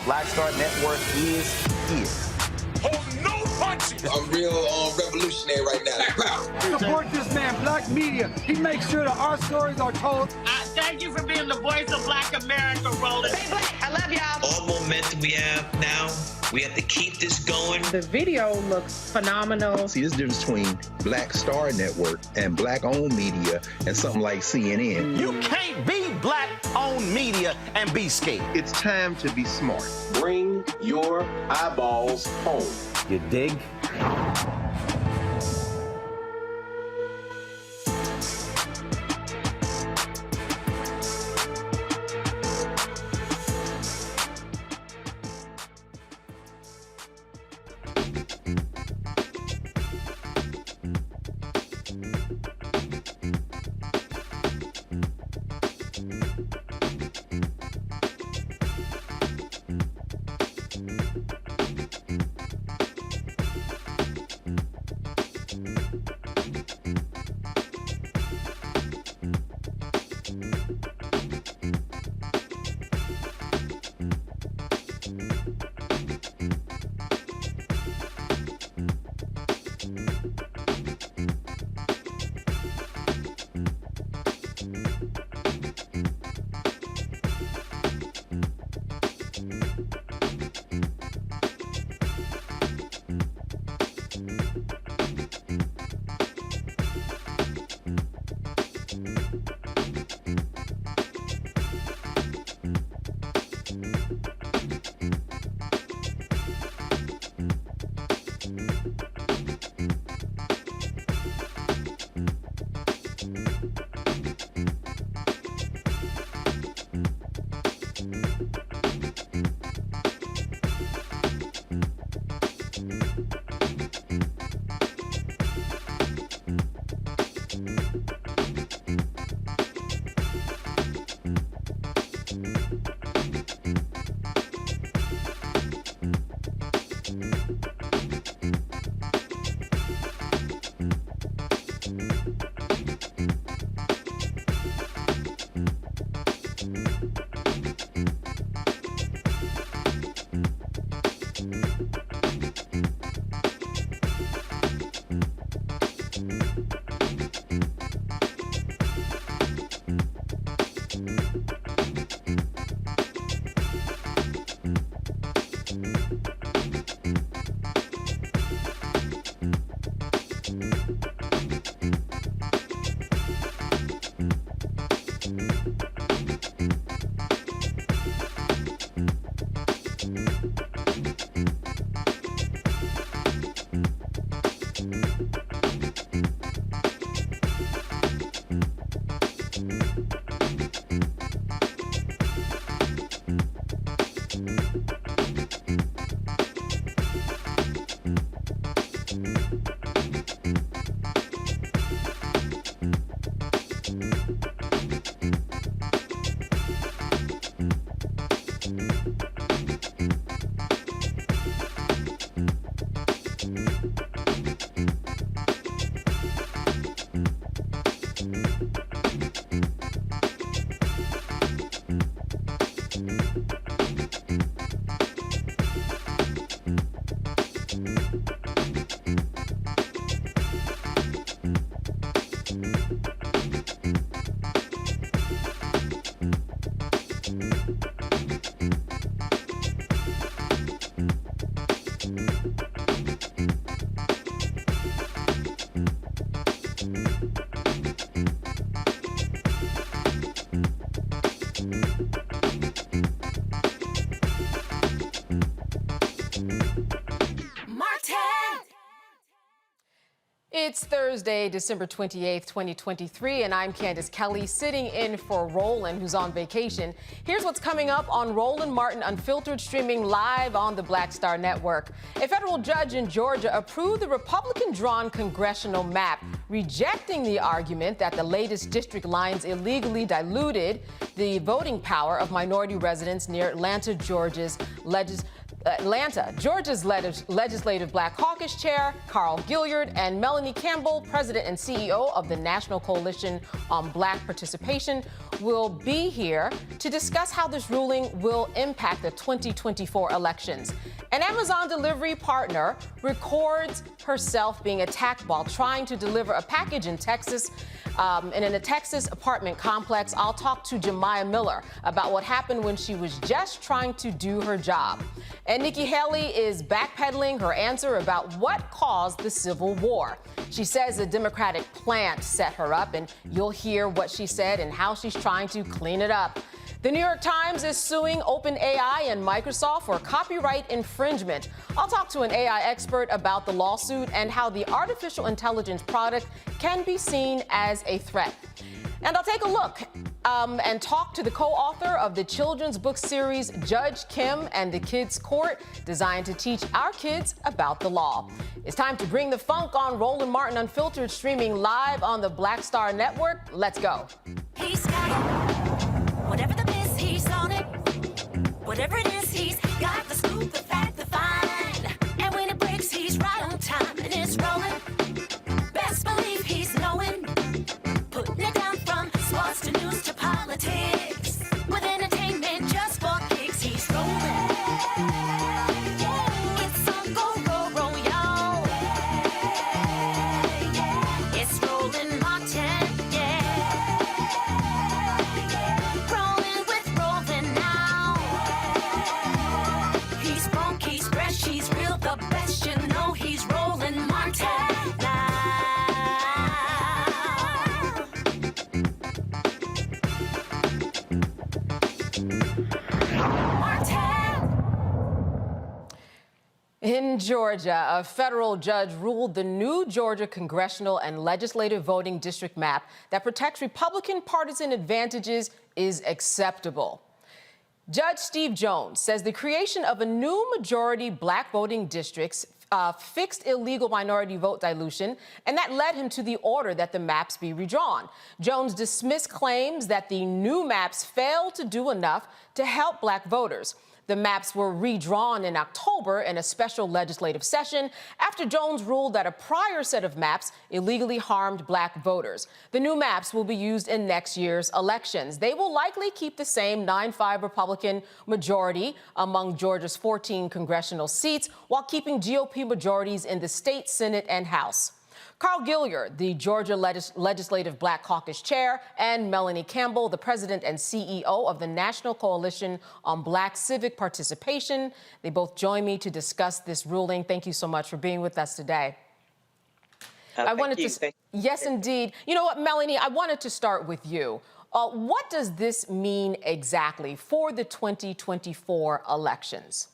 Black Star Network is here. Hold no punches! I'm real revolutionary right now. Black power. Support this man, Black Media. He makes sure that our stories are told. Thank you for being the voice of Black America, Roland. Stay black. I love y'all. All momentum we have now, we have to keep this going. The video looks phenomenal. See, this difference between Black Star Network and Black-owned media and something like CNN. You can't be Black-owned media and be scared. It's time to be smart. Bring your eyeballs home. You dig? It's Thursday, December 28th, 2023, and I'm Candace Kelly, sitting in for Roland, who's on vacation. Here's what's coming up on Roland Martin Unfiltered, streaming live on the Black Star Network. A federal judge in Georgia approved the Republican-drawn congressional map, rejecting the argument that the latest district lines illegally diluted the voting power of minority residents near Atlanta, Georgia's Atlanta, Georgia's Legislative Black Caucus Chair, Carl Gilliard, and Melanie Campbell, President and CEO of the National Coalition on Black Participation, will be here to discuss how this ruling will impact the 2024 elections. An Amazon delivery partner records herself being attacked while trying to deliver a package in Texas, in a Texas apartment complex. I'll talk to Jemiah Miller about what happened when she was just trying to do her job. And Nikki Haley is backpedaling her answer about what caused the Civil War. She says a Democratic plant set her up, and you'll hear what she said and how she's trying to clean it up. The New York Times is suing OpenAI and Microsoft for copyright infringement. I'll talk to an AI expert about the lawsuit and how the artificial intelligence product can be seen as a threat. And I'll take a look and talk to the co-author of the children's book series, Judge Kim and the Kids Court, designed to teach our kids about the law. It's time to bring the funk on Roland Martin Unfiltered, streaming live on the Black Star Network. Let's go. He's got it. Whatever the miss, he's on it. Whatever it is, he's got the scoop, the fact, the find. And when it breaks, he's right on time and it's rolling. Best believe he's knowing. Putting it down from sports to news to politics. With entertainment just for kicks, he's rolling. It's on go, roll, y'all. It's Roland Martin, rolling with Roland now. He's funky, he's fresh, he's real, the best, you know he's Roland Martin now. In Georgia, a federal judge ruled the new Georgia congressional and legislative voting district map that protects Republican partisan advantages is acceptable. Judge Steve Jones says the creation of a new majority black voting districts fixed illegal minority vote dilution, and that led him to the order that the maps be redrawn. Jones dismissed claims that the new maps failed to do enough to help black voters. The maps were redrawn in October in a special legislative session after Jones ruled that a prior set of maps illegally harmed black voters. The new maps will be used in next year's elections. They will likely keep the same 9-5 Republican majority among Georgia's 14 congressional seats while keeping GOP majorities in the state Senate and House. Carl Gilliard, the Georgia Legislative Black Caucus Chair, and Melanie Campbell, the President and CEO of the National Coalition on Black Civic Participation. They both join me to discuss this ruling. Thank you so much for being with us today. Yes, indeed. You know what, Melanie, I wanted to start with you. What does this mean exactly for the 2024 elections?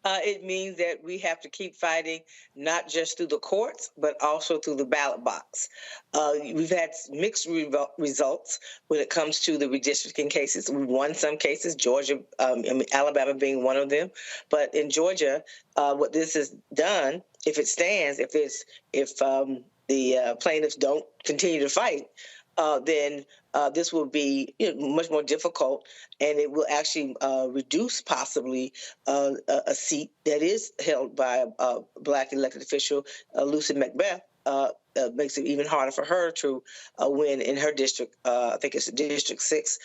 It means that we have to keep fighting, not just through the courts, but also through the ballot box. We've had mixed results when it comes to the redistricting cases. We've won some cases, Georgia, Alabama being one of them. But in Georgia, what this has done, if it stands, if the plaintiffs don't continue to fight, then this will be much more difficult, and it will actually reduce possibly a seat that is held by a black elected official, Lucy Macbeth. Makes it even harder for her to win in her district. I think it's District 6,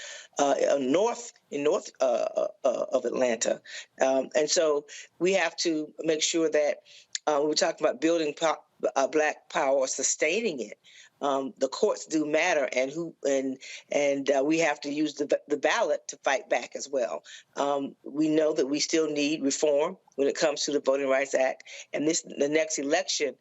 north of Atlanta. And so we have to make sure that we're talking about building black power or sustaining it. The courts do matter, and we have to use the ballot to fight back as well. We know that we still need reform when it comes to the Voting Rights Act, and the next election,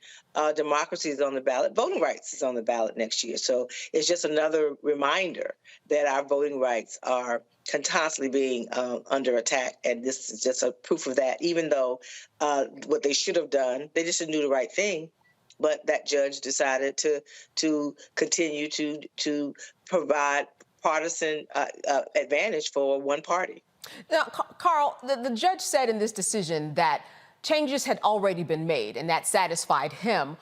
democracy is on the ballot, voting rights is on the ballot next year. So it's just another reminder that our voting rights are constantly being under attack, and this is just a proof of that. Even though what they should have done, they just didn't do the right thing. But that judge decided to continue to provide partisan advantage for one party. Now, Carl, the judge said in this decision that changes had already been made, and that satisfied him.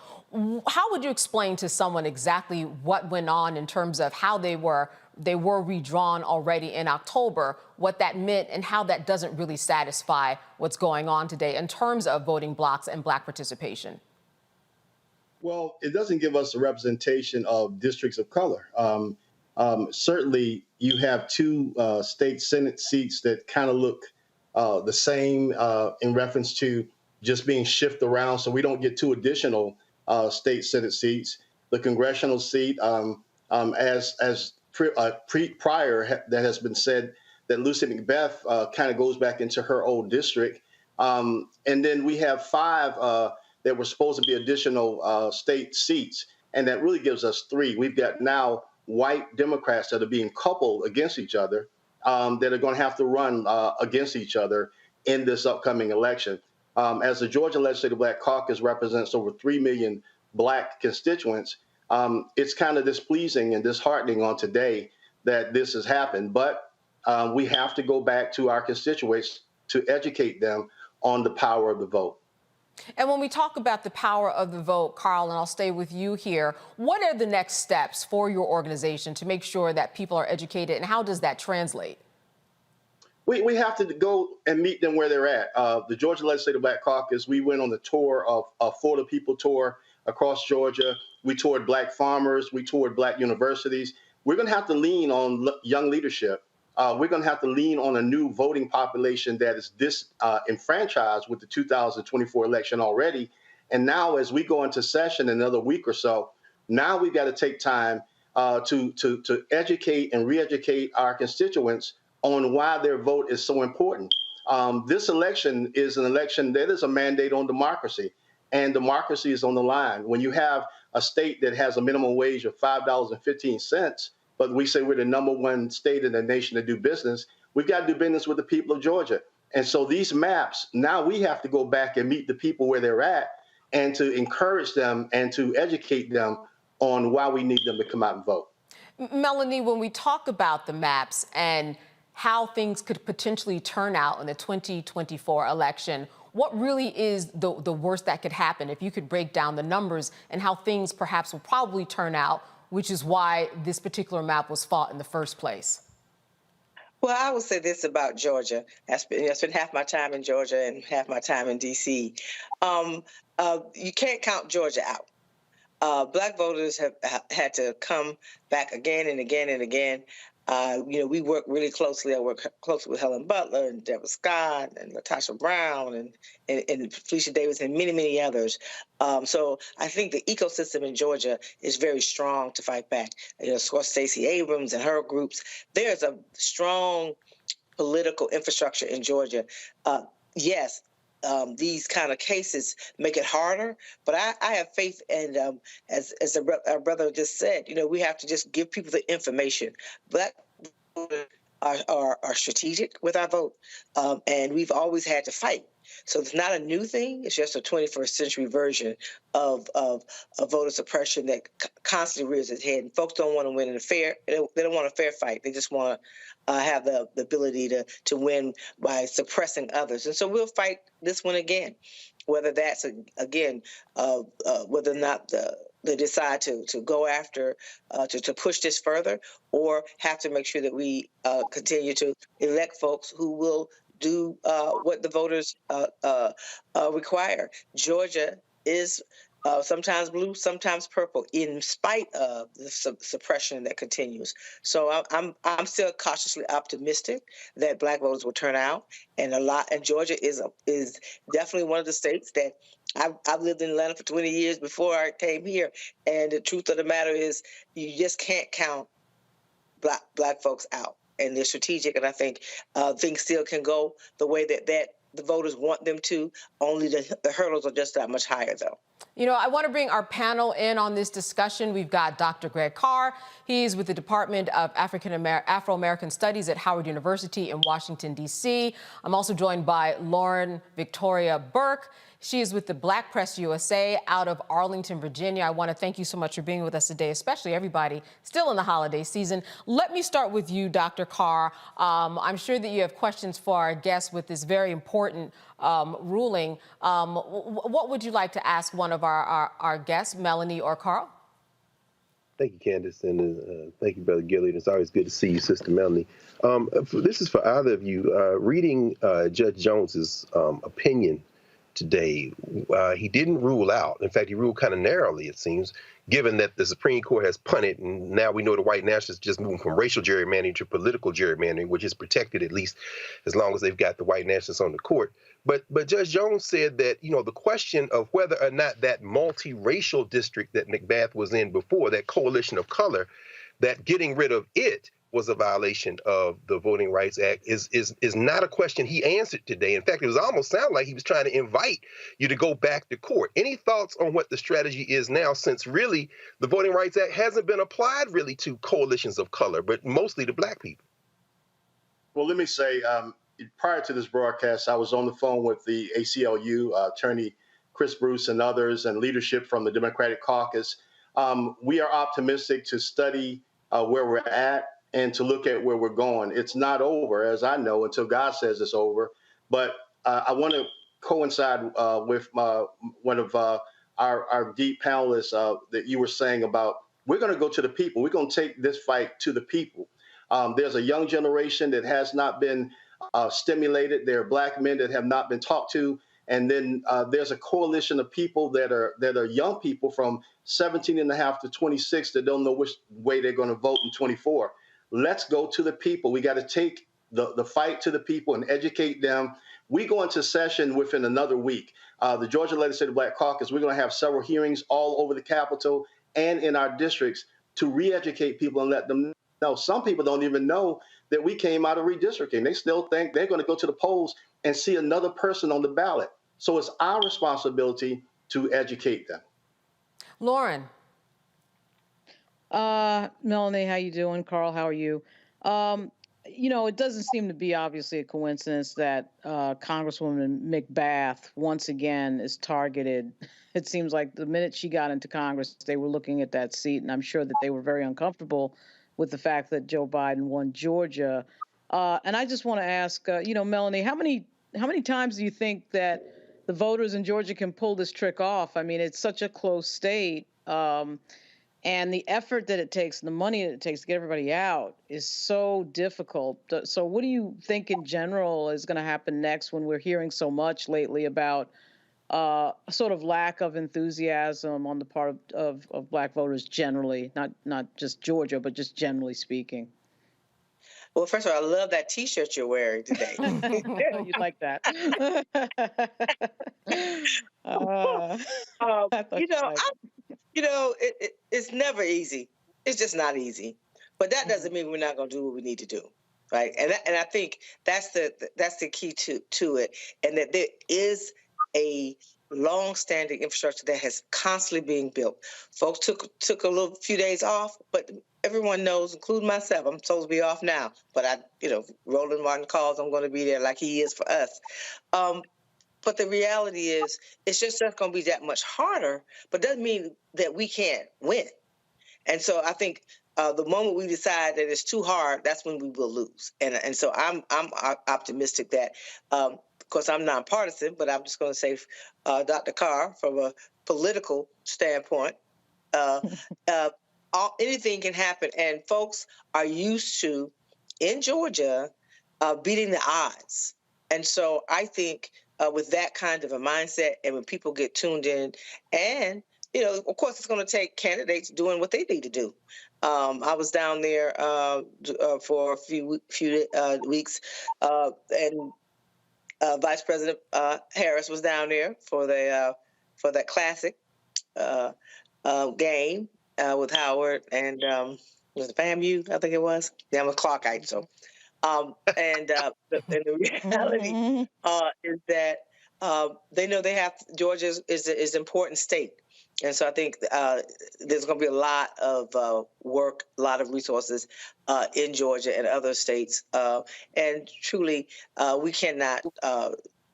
How would you explain to someone exactly what went on in terms of how they were redrawn already in October, what that meant, and how that doesn't really satisfy what's going on today in terms of voting blocks and Black participation? Well, it doesn't give us a representation of districts of color. Certainly, you have two state Senate seats that kind of look the same in reference to just being shifted around, so we don't get two additional state Senate seats. The congressional seat, prior, that has been said that Lucy McBeth kind of goes back into her old district. And then we have 5 that were supposed to be additional state seats, and that really gives us 3. We've got now white Democrats that are being coupled against each other that are going to have to run against each other in this upcoming election. As the Georgia Legislative Black Caucus represents over 3 million Black constituents, it's kind of displeasing and disheartening on today that this has happened. But we have to go back to our constituents to educate them on the power of the vote. And when we talk about the power of the vote, Carl, and I'll stay with you here, what are the next steps for your organization to make sure that people are educated, and how does that translate? We have to go and meet them where they're at. The Georgia Legislative Black Caucus, we went on the tour of For the People tour across Georgia. We toured Black farmers. We toured Black universities. We're going to have to lean on young leadership. We're going to have to lean on a new voting population that is disenfranchised with the 2024 election already. And now as we go into session in another week or so, now we've got to take time to educate and re-educate our constituents on why their vote is so important. This election is an election that is a mandate on democracy, and democracy is on the line. When you have a state that has a minimum wage of $5.15, but we say we're the #1 state in the nation to do business, we've got to do business with the people of Georgia. And so these maps, now we have to go back and meet the people where they're at and to encourage them and to educate them on why we need them to come out and vote. Melanie, when we talk about the maps and how things could potentially turn out in the 2024 election, what really is the worst that could happen if you could break down the numbers and how things perhaps will probably turn out, which is why this particular map was fought in the first place? Well, I would say this about Georgia. I spent half my time in Georgia and half my time in D.C. You can't count Georgia out. Black voters have had to come back again and again and again. We work really closely. I work closely with Helen Butler and Deborah Scott and Latasha Brown and Felicia Davis and many, many others. So I think the ecosystem in Georgia is very strong to fight back. Of course, Stacey Abrams and her groups. There's a strong political infrastructure in Georgia. Yes. These kind of cases make it harder, but I have faith, and as our brother just said, we have to just give people the information. Black voters are strategic with our vote, and we've always had to fight. So it's not a new thing. It's just a 21st century version of voter suppression that constantly rears its head. And folks don't want to win in a fair. They don't want a fair fight. They just want to have the ability to win by suppressing others. And so we'll fight this one again, whether that's whether or not they decide to go after to push this further, or have to make sure that we continue to elect folks who will do what the voters require. Georgia is sometimes blue, sometimes purple, in spite of the suppression that continues. So I'm still cautiously optimistic that Black voters will turn out, and Georgia is definitely one of the states that I've lived in Atlanta for 20 years before I came here, and the truth of the matter is you just can't count Black folks out. And they're strategic, and I think things still can go the way that the voters want them to. Only the hurdles are just that much higher, though. I want to bring our panel in on this discussion. We've got Dr. Greg Carr. He's with the Department of Afro-American Studies at Howard University in Washington, D.C. I'm also joined by Lauren Victoria Burke. She is with the Black Press USA out of Arlington, Virginia. I want to thank you so much for being with us today, especially everybody still in the holiday season. Let me start with you, Dr. Carr. I'm sure that you have questions for our guests with this very important ruling. What would you like to ask one of of our guests, Melanie or Carl? Thank you, Candace, and thank you, Brother Gilliard. It's always good to see you, Sister Melanie. This is for either of you. Reading Judge Jones's opinion today, he didn't rule out. In fact, he ruled kind of narrowly, it seems, given that the Supreme Court has punted, and now we know the white nationalists just moving from racial gerrymandering to political gerrymandering, which is protected at least as long as they've got the white nationalists on the court. But Judge Jones said that, the question of whether or not that multiracial district that McBath was in before, that coalition of color, that getting rid of it was a violation of the Voting Rights Act is not a question he answered today. In fact, it was almost sound like he was trying to invite you to go back to court. Any thoughts on what the strategy is now, since really the Voting Rights Act hasn't been applied really to coalitions of color, but mostly to Black people? Well, let me say, prior to this broadcast, I was on the phone with the ACLU, attorney Chris Bruce and others, and leadership from the Democratic Caucus. We are optimistic to study where we're at and to look at where we're going. It's not over, as I know, until God says it's over. But I want to coincide with one of our deep panelists that you were saying about, we're going to go to the people. We're going to take this fight to the people. There's a young generation that has not been stimulated. There are Black men that have not been talked to. And then there's a coalition of people that are young people from 17 and a half to 26 that don't know which way they're going to vote in 24. Let's go to the people. We got to take the fight to the people and educate them. We go into session within another week. The Georgia Legislative Black Caucus, we're going to have several hearings all over the Capitol and in our districts to re-educate people and let them know. Some people don't even know that we came out of redistricting. They still think they're going to go to the polls and see another person on the ballot. So it's our responsibility to educate them. Lauren. Melanie, how you doing? Carl, how are you? It doesn't seem to be obviously a coincidence that Congresswoman McBath once again is targeted. It seems like the minute she got into Congress, they were looking at that seat, and I'm sure that they were very uncomfortable with the fact that Joe Biden won Georgia. And I just want to ask, Melanie, how many times do you think that the voters in Georgia can pull this trick off? I mean, it's such a close state. And the effort that it takes, the money that it takes to get everybody out is so difficult. So what do you think in general is going to happen next when we're hearing so much lately about a sort of lack of enthusiasm on the part of Black voters generally, not just Georgia, but just generally speaking? Well, first of all, I love that T-shirt you're wearing today. You'd like that. It's never easy. It's just not easy. But that doesn't mean we're not going to do what we need to do, right? And I think that's the key to it, and that there is a long-standing infrastructure that has constantly being built. Folks took a few days off, but everyone knows, including myself, I'm supposed to be off now. But Roland Martin calls, I'm going to be there like he is for us. But the reality is, it's just not going to be that much harder, but doesn't mean that we can't win. And so I think the moment we decide that it's too hard, that's when we will lose. And so I'm optimistic that, of course, I'm nonpartisan, but I'm just going to say, Dr. Carr, from a political standpoint, anything can happen. And folks are used to, in Georgia, beating the odds. And so I think with that kind of a mindset, and when people get tuned in, and of course, it's going to take candidates doing what they need to do. I was down there for a few weeks, and Vice President Harris was down there for that classic game with Howard and was it FAMU? I think it was. Yeah, I'm a Clarkite, so. And the reality is that they know Georgia is an important state. And so I think there's going to be a lot of work, a lot of resources in Georgia and other states. And truly, we cannot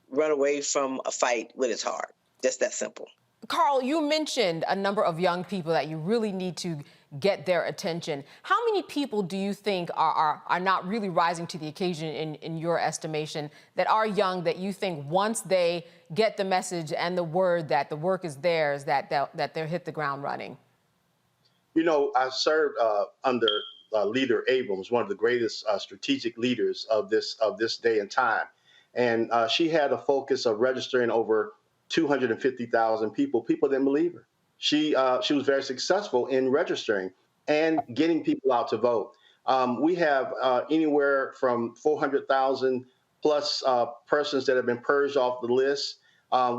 run away from a fight when it's hard. Just that simple. Carl, you mentioned a number of young people that you really need to get their attention. How many people do you think are not really rising to the occasion in your estimation, that are young, that you think once they get the message and the word that the work is theirs, that they'll hit the ground running? You know, I served under Leader Abrams, one of the greatest strategic leaders of this day and time. And she had a focus of registering over 250,000 people. People didn't believe her. She was very successful in registering and getting people out to vote. We have anywhere from 400,000 plus persons that have been purged off the list.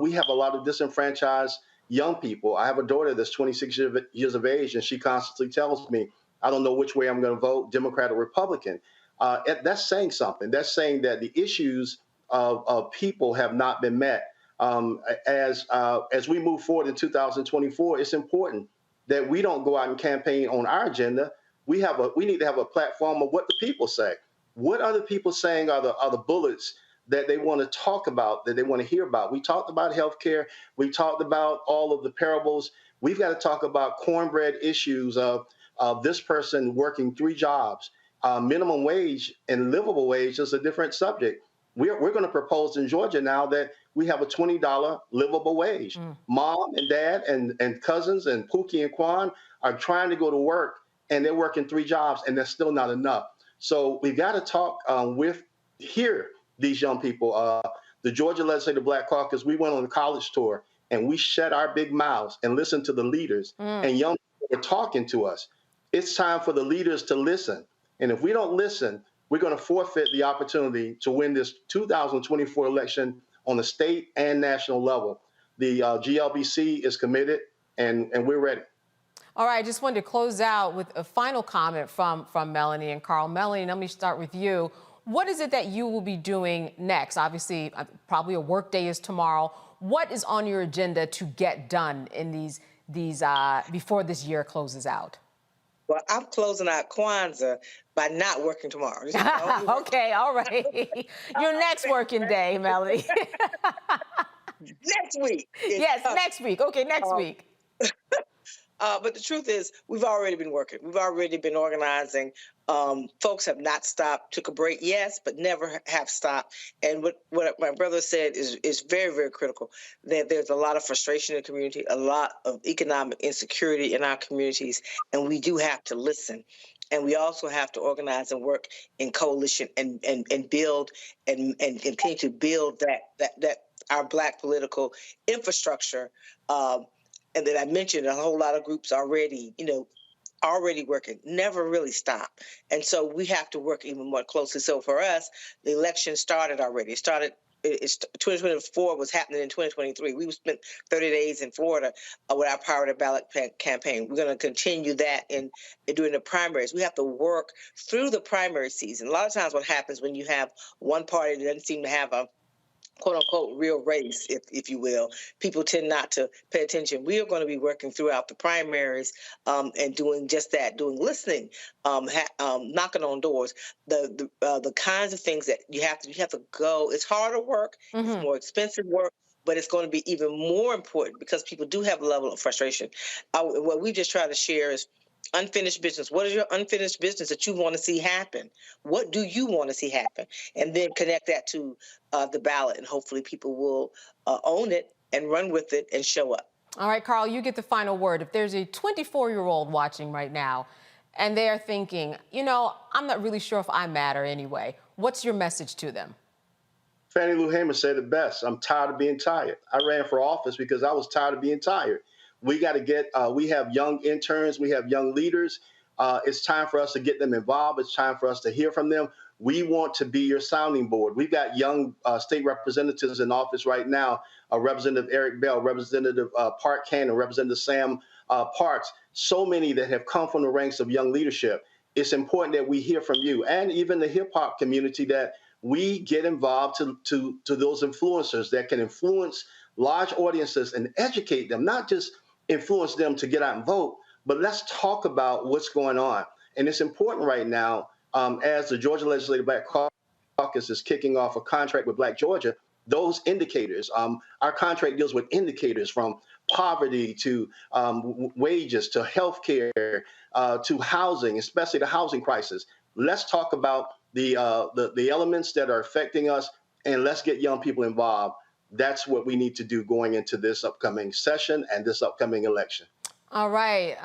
We have a lot of disenfranchised young people. I have a daughter that's 26 years of age, and she constantly tells me, I don't know which way I'm going to vote, Democrat or Republican. That's saying something. That's saying that the issues of people have not been met. As we move forward in 2024, it's important that we don't go out and campaign on our agenda. We need to have a platform of what the people say. What are the people saying are the bullets that they want to talk about, that they want to hear about? We talked about healthcare. We talked about all of the parables. We've got to talk about cornbread issues of this person working 3 jobs. Minimum wage and livable wage is a different subject. We're going to propose in Georgia now that we have a $20 livable wage. Mom and dad and cousins and Pookie and Quan are trying to go to work, and they're working 3 jobs, and that's still not enough. So we've got to talk hear these young people. The Georgia Legislative Black Caucus, we went on a college tour, and we shut our big mouths and listened to the leaders, and young people were talking to us. It's time for the leaders to listen. And if we don't listen, we're going to forfeit the opportunity to win this 2024 election on the state and national level. The GLBC is committed, and we're ready. All right, I just wanted to close out with a final comment from Melanie and Carl. Melanie, let me start with you. What is it that you will be doing next? Obviously, probably a work day is tomorrow. What is on your agenda to get done in these before this year closes out? Well, I'm closing out Kwanzaa by not working tomorrow. Okay, all right. Your next working day, Melanie. Next week. Yes, next week. Okay, next week. But the truth is, we've already been working. We've already been organizing. Folks have not stopped, took a break, yes, but never have stopped. And what my brother said is very, very critical. That there's a lot of frustration in the community, a lot of economic insecurity in our communities, and we do have to listen. And we also have to organize and work in coalition and build and continue to build that our Black political infrastructure. And then I mentioned a whole lot of groups already working, never really stop. And so we have to work even more closely. So for us, the election started already. 2024 was happening in 2023. We spent 30 days in Florida with our Power to Ballot campaign. We're going to continue that during the primaries. We have to work through the primary season. A lot of times what happens when you have one party that doesn't seem to have a quote unquote real race, if you will, people tend not to pay attention. We are going to be working throughout the primaries and doing just that, doing listening, knocking on doors, the kinds of things that you have to go. It's harder work, it's more expensive work, but it's going to be even more important because people do have a level of frustration. What we just try to share is unfinished business. What is your unfinished business that you want to see happen? What do you want to see happen? And then connect that to the ballot, and hopefully people will own it and run with it and show up. All right, Carl, you get the final word. If there's a 24-year-old watching right now and they are thinking, I'm not really sure if I matter anyway, what's your message to them? Fannie Lou Hamer said it best. I'm tired of being tired. I ran for office because I was tired of being tired. We got to we have young interns, we have young leaders. It's time for us to get them involved. It's time for us to hear from them. We want to be your sounding board. We've got young state representatives in office right now, Representative Eric Bell, Representative Park Cannon, Representative Sam Parks, so many that have come from the ranks of young leadership. It's important that we hear from you and even the hip hop community, that we get involved to those influencers that can influence large audiences and educate them, not just influence them to get out and vote, but let's talk about what's going on. And it's important right now, as the Georgia Legislative Black Caucus is kicking off a contract with Black Georgia, those indicators. Our contract deals with indicators from poverty to wages to healthcare to housing, especially the housing crisis. Let's talk about the elements that are affecting us, and let's get young people involved. That's what we need to do going into this upcoming session and this upcoming election. All right.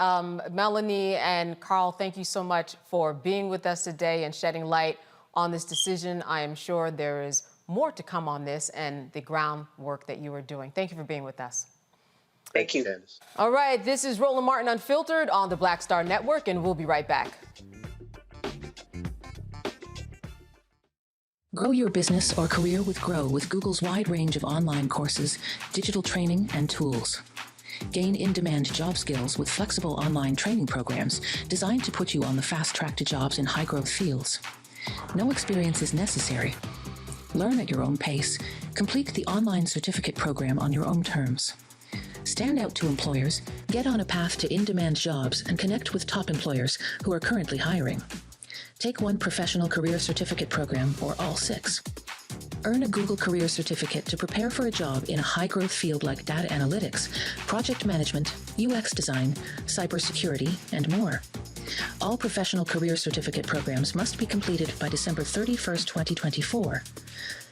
Melanie and Carl, thank you so much for being with us today and shedding light on this decision. I am sure there is more to come on this and the groundwork that you are doing. Thank you for being with us. Thank you. Candace. All right. This is Roland Martin Unfiltered on the Black Star Network, and we'll be right back. Grow your business or career with Grow with Google's wide range of online courses, digital training, and tools. Gain in-demand job skills with flexible online training programs designed to put you on the fast track to jobs in high-growth fields. No experience is necessary. Learn at your own pace. Complete the online certificate program on your own terms. Stand out to employers, get on a path to in-demand jobs, and connect with top employers who are currently hiring. Take one professional career certificate program or all 6. Earn a Google Career Certificate to prepare for a job in a high-growth field like data analytics, project management, UX design, cybersecurity, and more. All professional career certificate programs must be completed by December 31st, 2024.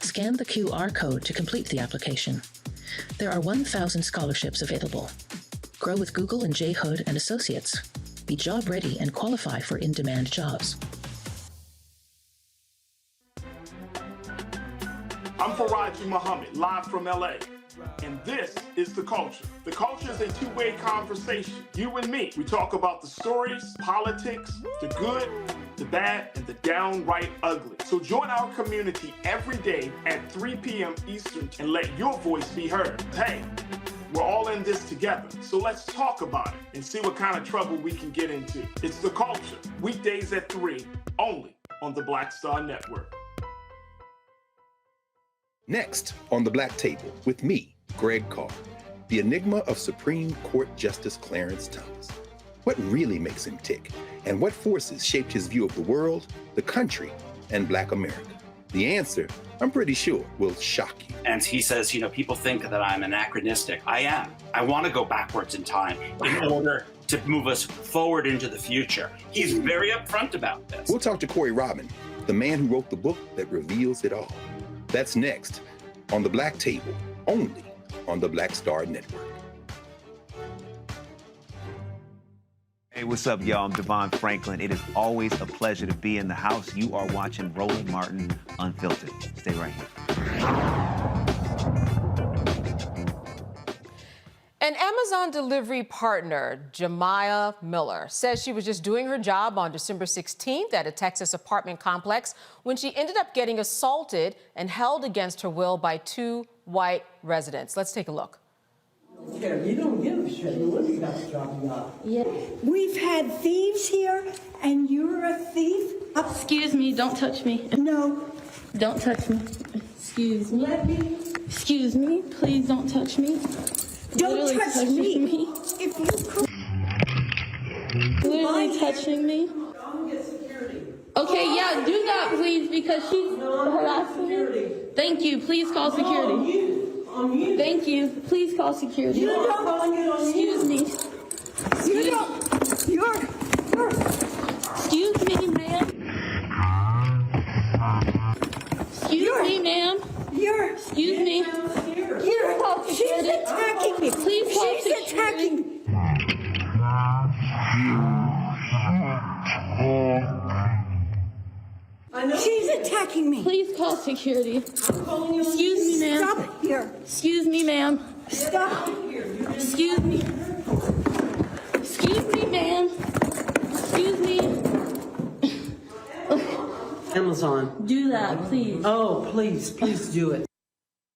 Scan the QR code to complete the application. There are 1,000 scholarships available. Grow with Google and J. Hood and Associates. Be job ready and qualify for in-demand jobs. I'm Faraji Muhammad, live from LA. And this is The Culture. The Culture is a two-way conversation. You and me. We talk about the stories, politics, the good, the bad, and the downright ugly. So join our community every day at 3 p.m. Eastern and let your voice be heard. Hey, we're all in this together. So let's talk about it and see what kind of trouble we can get into. It's The Culture, weekdays at 3, only on the Black Star Network. Next on the Black Table with me, Greg Carr, the enigma of Supreme Court Justice Clarence Thomas. What really makes him tick, and what forces shaped his view of the world, the country, and Black America? The answer, I'm pretty sure, will shock you. And he says, people think that I'm anachronistic. I am. I want to go backwards in time in order to move us forward into the future. He's very upfront about this. We'll talk to Corey Robin, the man who wrote the book that reveals it all. That's next on the Black Table, only on the Black Star Network. Hey, what's up, y'all? I'm Devon Franklin. It is always a pleasure to be in the house. You are watching Roland Martin Unfiltered. Stay right here. An Amazon delivery partner, Jemiah Miller, says she was just doing her job on December 16th at a Texas apartment complex when she ended up getting assaulted and held against her will by 2 white residents. Let's take a look. You don't give a shit. You got the job you got. Yeah. We've had thieves here, and you're a thief? Excuse me, don't touch me. No. Don't touch me. Excuse me. Let me. Excuse me, please don't touch me. Don't Literally touch me. If you could. Literally touching me. Okay, yeah, do that, please, because she's harassing me. Thank you. Please call security. On you. Thank you. Please call security. You don't calling it on Excuse me. You don't. You're. Excuse me, ma'am. Excuse me, ma'am. You're. Excuse me. She's attacking me. Please call She's attacking me. She's attacking me. Please call security. Excuse me, ma'am. Stop here. Excuse me, ma'am. Stop. Excuse me. Excuse me, ma'am. Excuse me. Amazon. Do that, please. Oh, please do it.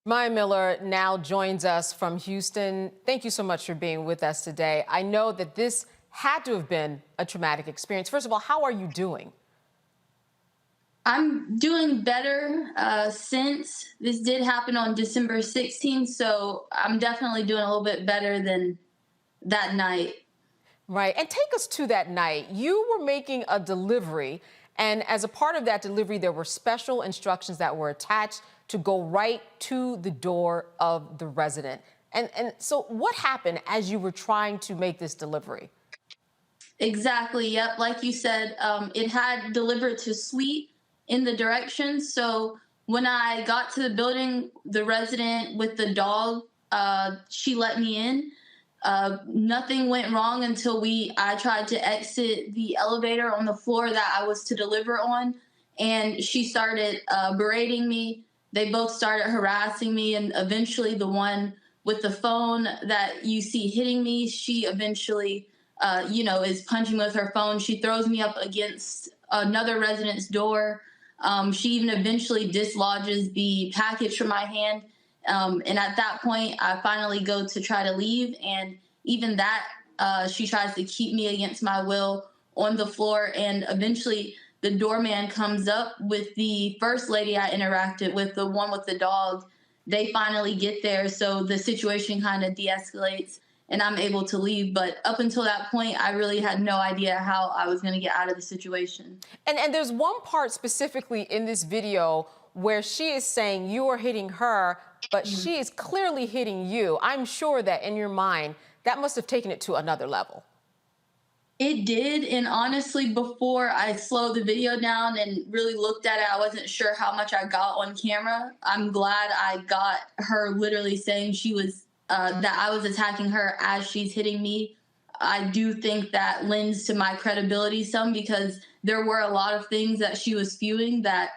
Jemiah Miller now joins us from Houston. Thank you so much for being with us today. I know that this had to have been a traumatic experience. First of all, how are you doing? I'm doing better since this did happen on December 16th, so I'm definitely doing a little bit better than that night. Right. And take us to that night. You were making a delivery, And as a part of that delivery, there were special instructions that were attached to go right to the door of the resident. And so what happened as you were trying to make this delivery? Exactly. Yep. Like you said, it had delivered to suite in the directions. So when I got to the building, the resident with the dog, she let me in. Nothing went wrong until I tried to exit the elevator on the floor that I was to deliver on, and she started berating me. They both started harassing me, and eventually the one with the phone that you see hitting me, she eventually, is punching with her phone. She throws me up against another resident's door. She even eventually dislodges the package from my hand. And at that point, I finally go to try to leave. And even that, she tries to keep me against my will on the floor. And eventually the doorman comes up with the first lady I interacted with, the one with the dog. They finally get there. So the situation kind of de-escalates and I'm able to leave. But up until that point, I really had no idea how I was going to get out of the situation. And there's one part specifically in this video where she is saying you are hitting her, but she is clearly hitting you. I'm sure that in your mind, that must have taken it to another level. It did. And honestly, before I slowed the video down and really looked at it, I wasn't sure how much I got on camera. I'm glad I got her literally saying she was that I was attacking her as she's hitting me. I do think that lends to my credibility some, because there were a lot of things that she was spewing that,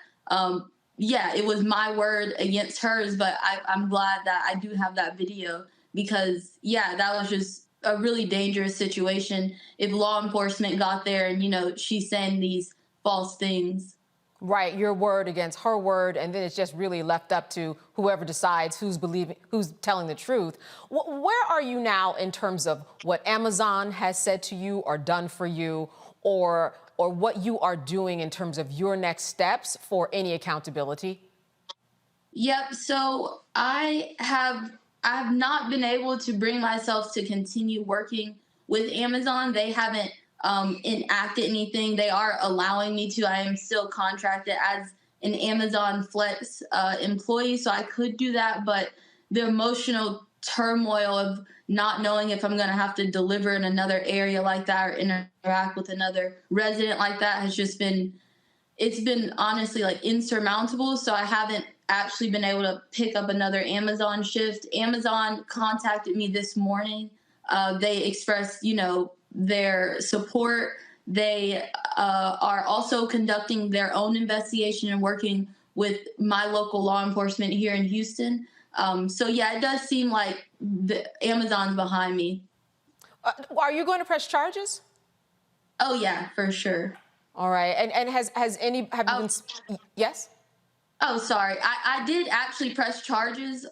it was my word against hers, but I'm glad that I do have that video because, that was just a really dangerous situation if law enforcement got there and, she's saying these false things. Right, your word against her word, and then it's just really left up to whoever decides who's telling the truth. Where are you now in terms of what Amazon has said to you or done for you, or what you are doing in terms of your next steps for any accountability? Yep, so I've not been able to bring myself to continue working with Amazon. They haven't enacted anything. They are allowing me to. I am still contracted as an Amazon Flex employee, so I could do that. But the emotional turmoil of not knowing if I'm going to have to deliver in another area like that or interact with another resident like that has just it's been honestly like insurmountable. So I haven't actually been able to pick up another Amazon shift. Amazon contacted me this morning. They expressed, their support. They are also conducting their own investigation and working with my local law enforcement here in Houston. It does seem like Amazon's behind me. Are you going to press charges? Oh yeah, for sure. All right. And yes? Oh, sorry. I did actually press charges.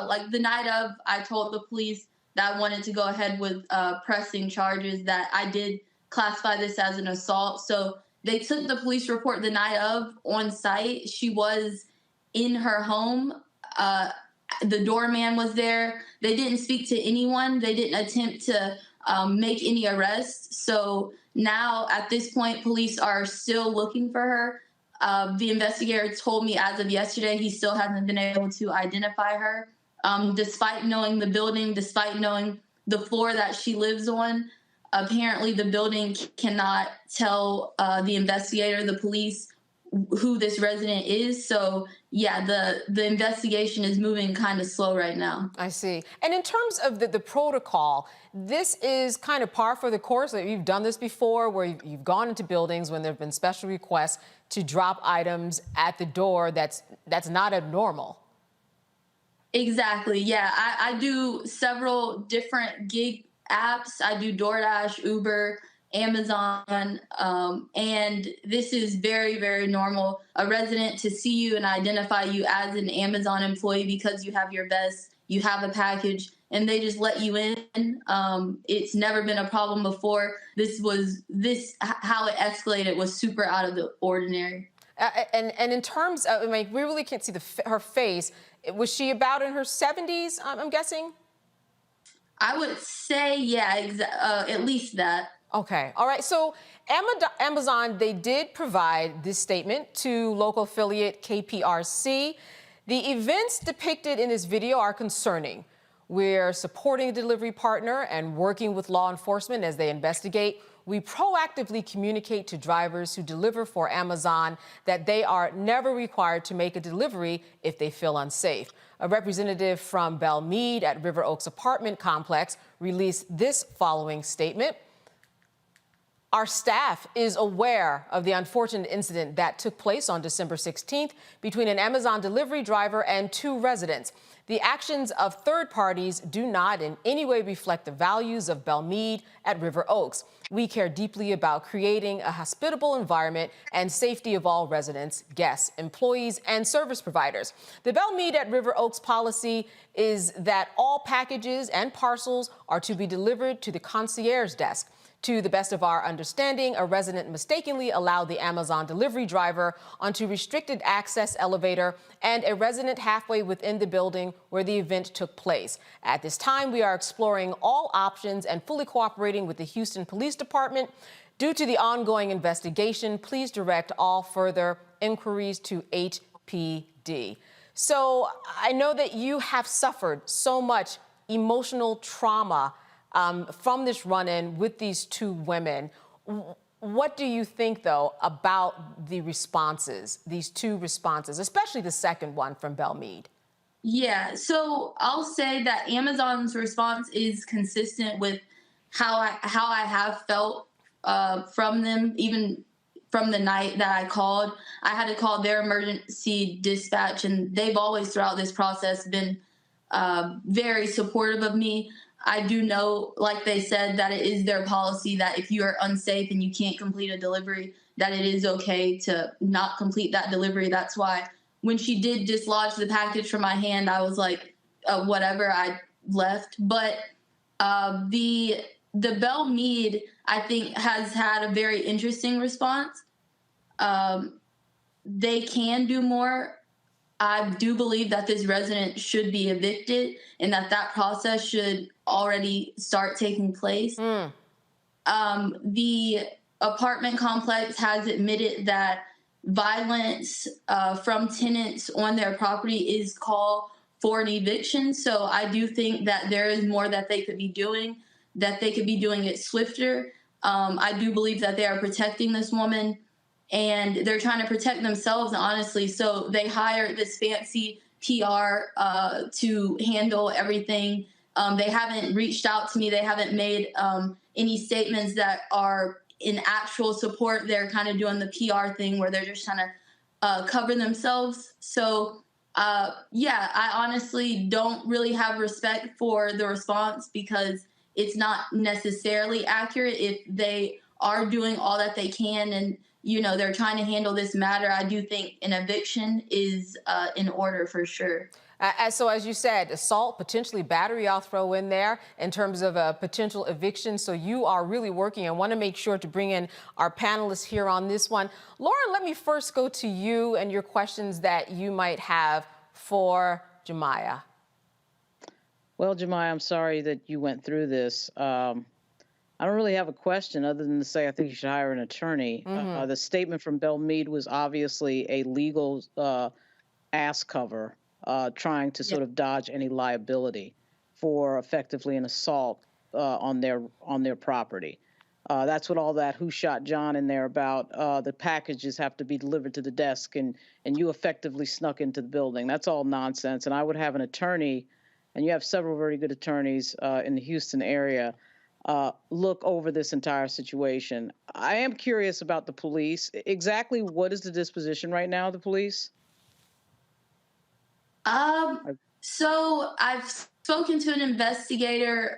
Like the night of, I told the police that I wanted to go ahead with pressing charges, that I did classify this as an assault. So they took the police report the night of on site. She was in her home. The doorman was there. They didn't speak to anyone. They didn't attempt to make any arrests. So now at this point, police are still looking for her. The investigator told me as of yesterday, he still hasn't been able to identify her. Despite knowing the building, despite knowing the floor that she lives on, apparently the building cannot tell the investigator, the police, who this resident is. So the investigation is moving kind of slow right now. I see. And in terms of the protocol, this is kind of par for the course. You've done this before, where you've gone into buildings when there have been special requests to drop items at the door. That's not abnormal. Exactly. Yeah, I do several different gig apps. I do DoorDash, Uber, Amazon, and this is very, very normal. A resident to see you and identify you as an Amazon employee because you have your vest, you have a package, and they just let you in. It's never been a problem before. How it escalated was super out of the ordinary. And in terms of, we really can't see her face. Was she about in her 70s, I'm guessing? I would say, at least that. Okay. All right. So Amazon, they did provide this statement to local affiliate KPRC. The events depicted in this video are concerning. We're supporting a delivery partner and working with law enforcement as they investigate. We proactively communicate to drivers who deliver for Amazon that they are never required to make a delivery if they feel unsafe. A representative from Belle Meade at River Oaks apartment complex released this following statement. Our staff is aware of the unfortunate incident that took place on December 16th between an Amazon delivery driver and 2 residents. The actions of third parties do not in any way reflect the values of Belle Meade at River Oaks. We care deeply about creating a hospitable environment and safety of all residents, guests, employees, and service providers. The Belle Meade at River Oaks policy is that all packages and parcels are to be delivered to the concierge desk. To the best of our understanding, a resident mistakenly allowed the Amazon delivery driver onto restricted access elevator and a resident halfway within the building where the event took place. At this time, we are exploring all options and fully cooperating with the Houston Police Department. Due to the ongoing investigation, please direct all further inquiries to HPD. So I know that you have suffered so much emotional trauma from this run-in with these 2 women. What do you think, though, about the responses, these 2 responses, especially the second one from Belle Meade? Yeah, so I'll say that Amazon's response is consistent with how I have felt from them, even from the night that I called. I had to call their emergency dispatch, and they've always throughout this process been very supportive of me. I do know, like they said, that it is their policy that if you are unsafe and you can't complete a delivery, that it is okay to not complete that delivery. That's why when she did dislodge the package from my hand, I was like, whatever, I left. But the Belle Meade, I think, has had a very interesting response. They can do more. I do believe that this resident should be evicted and that process should already start taking place. The apartment complex has admitted that violence from tenants on their property is call for an eviction. So I do think that there is more that they could be doing, that they could be doing it swifter. I do believe that they are protecting this woman, and they're trying to protect themselves, honestly. So they hired this fancy PR to handle everything. They haven't reached out to me. They haven't made any statements that are in actual support. They're kind of doing the PR thing where they're just trying to cover themselves. So, yeah, I honestly don't really have respect for the response because it's not necessarily accurate. If they are doing all that they can and they're trying to handle this matter, I do think an eviction is in order for sure. So as you said, assault, potentially battery, I'll throw in there in terms of a potential eviction. So you are really working. I want to make sure to bring in our panelists here on this one. Laura, let me first go to you and your questions that you might have for Jemiah. Well, Jemiah, I'm sorry that you went through this. I don't really have a question other than to say I think you should hire an attorney. The statement from Belle Meade was obviously a legal ass cover, trying to sort of dodge any liability for effectively an assault on their property. That's what all that "who shot John" in there about. The packages have to be delivered to the desk, and you effectively snuck into the building. That's all nonsense. And I would have an attorney, and you have several very good attorneys in the Houston area, look over this entire situation. I am curious about the police. Exactly what is the disposition right now of the police? So I've spoken to an investigator.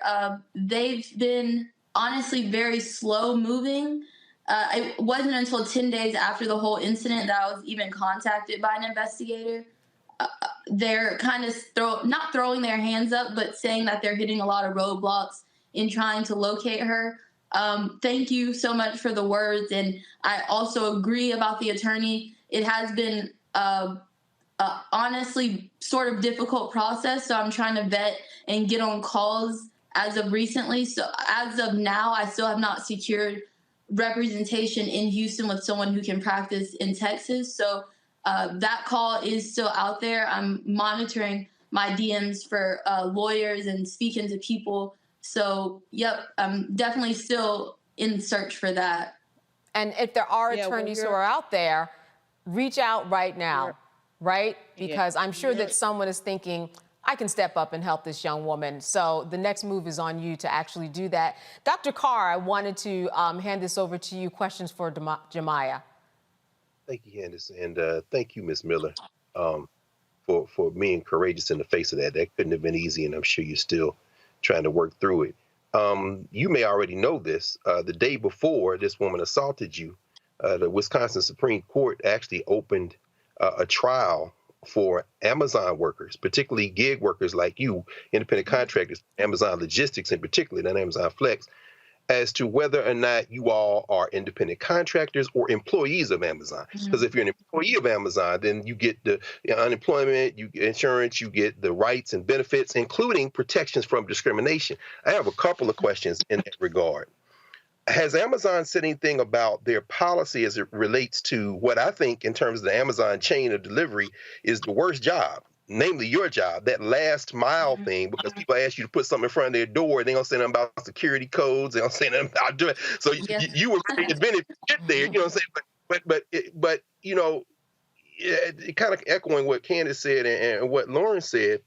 They've been honestly very slow moving. It wasn't until 10 days after the whole incident that I was even contacted by an investigator. They're kind of not throwing their hands up, but saying that they're hitting a lot of roadblocks in trying to locate her. Thank you so much for the words. And I also agree about the attorney. It has been honestly sort of difficult process. So I'm trying to vet and get on calls as of recently. So as of now, I still have not secured representation in Houston with someone who can practice in Texas. So that call is still out there. I'm monitoring my DMs for lawyers and speaking to people. So, yep, I'm definitely still in search for that. And if there are attorneys who are out there, reach out right now, right? Because I'm sure that someone is thinking, I can step up and help this young woman. So the next move is on you to actually do that. Dr. Carr, I wanted to hand this over to you. Questions for Jemiah. Thank you, Candace, and thank you, Ms. Miller, for being courageous in the face of that. That couldn't have been easy, and I'm sure you're still trying to work through it. You may already know this. The day before this woman assaulted you, the Wisconsin Supreme Court actually opened a trial for Amazon workers, particularly gig workers like you, independent contractors, Amazon Logistics in particular, not Amazon Flex, as to whether or not you all are independent contractors or employees of Amazon. Because if you're an employee of Amazon, then you get the unemployment, you get insurance, you get the rights and benefits, including protections from discrimination. I have a couple of questions in that regard. Has Amazon said anything about their policy as it relates to what I think in terms of the Amazon chain of delivery is the worst job? Namely your job, that last mile thing, because people ask you to put something in front of their door, they don't say nothing about security codes, they don't say nothing about doing it. So you were very inventive to get there, you know what I'm saying? But you know, kind of echoing what Candace said and what Lauren said,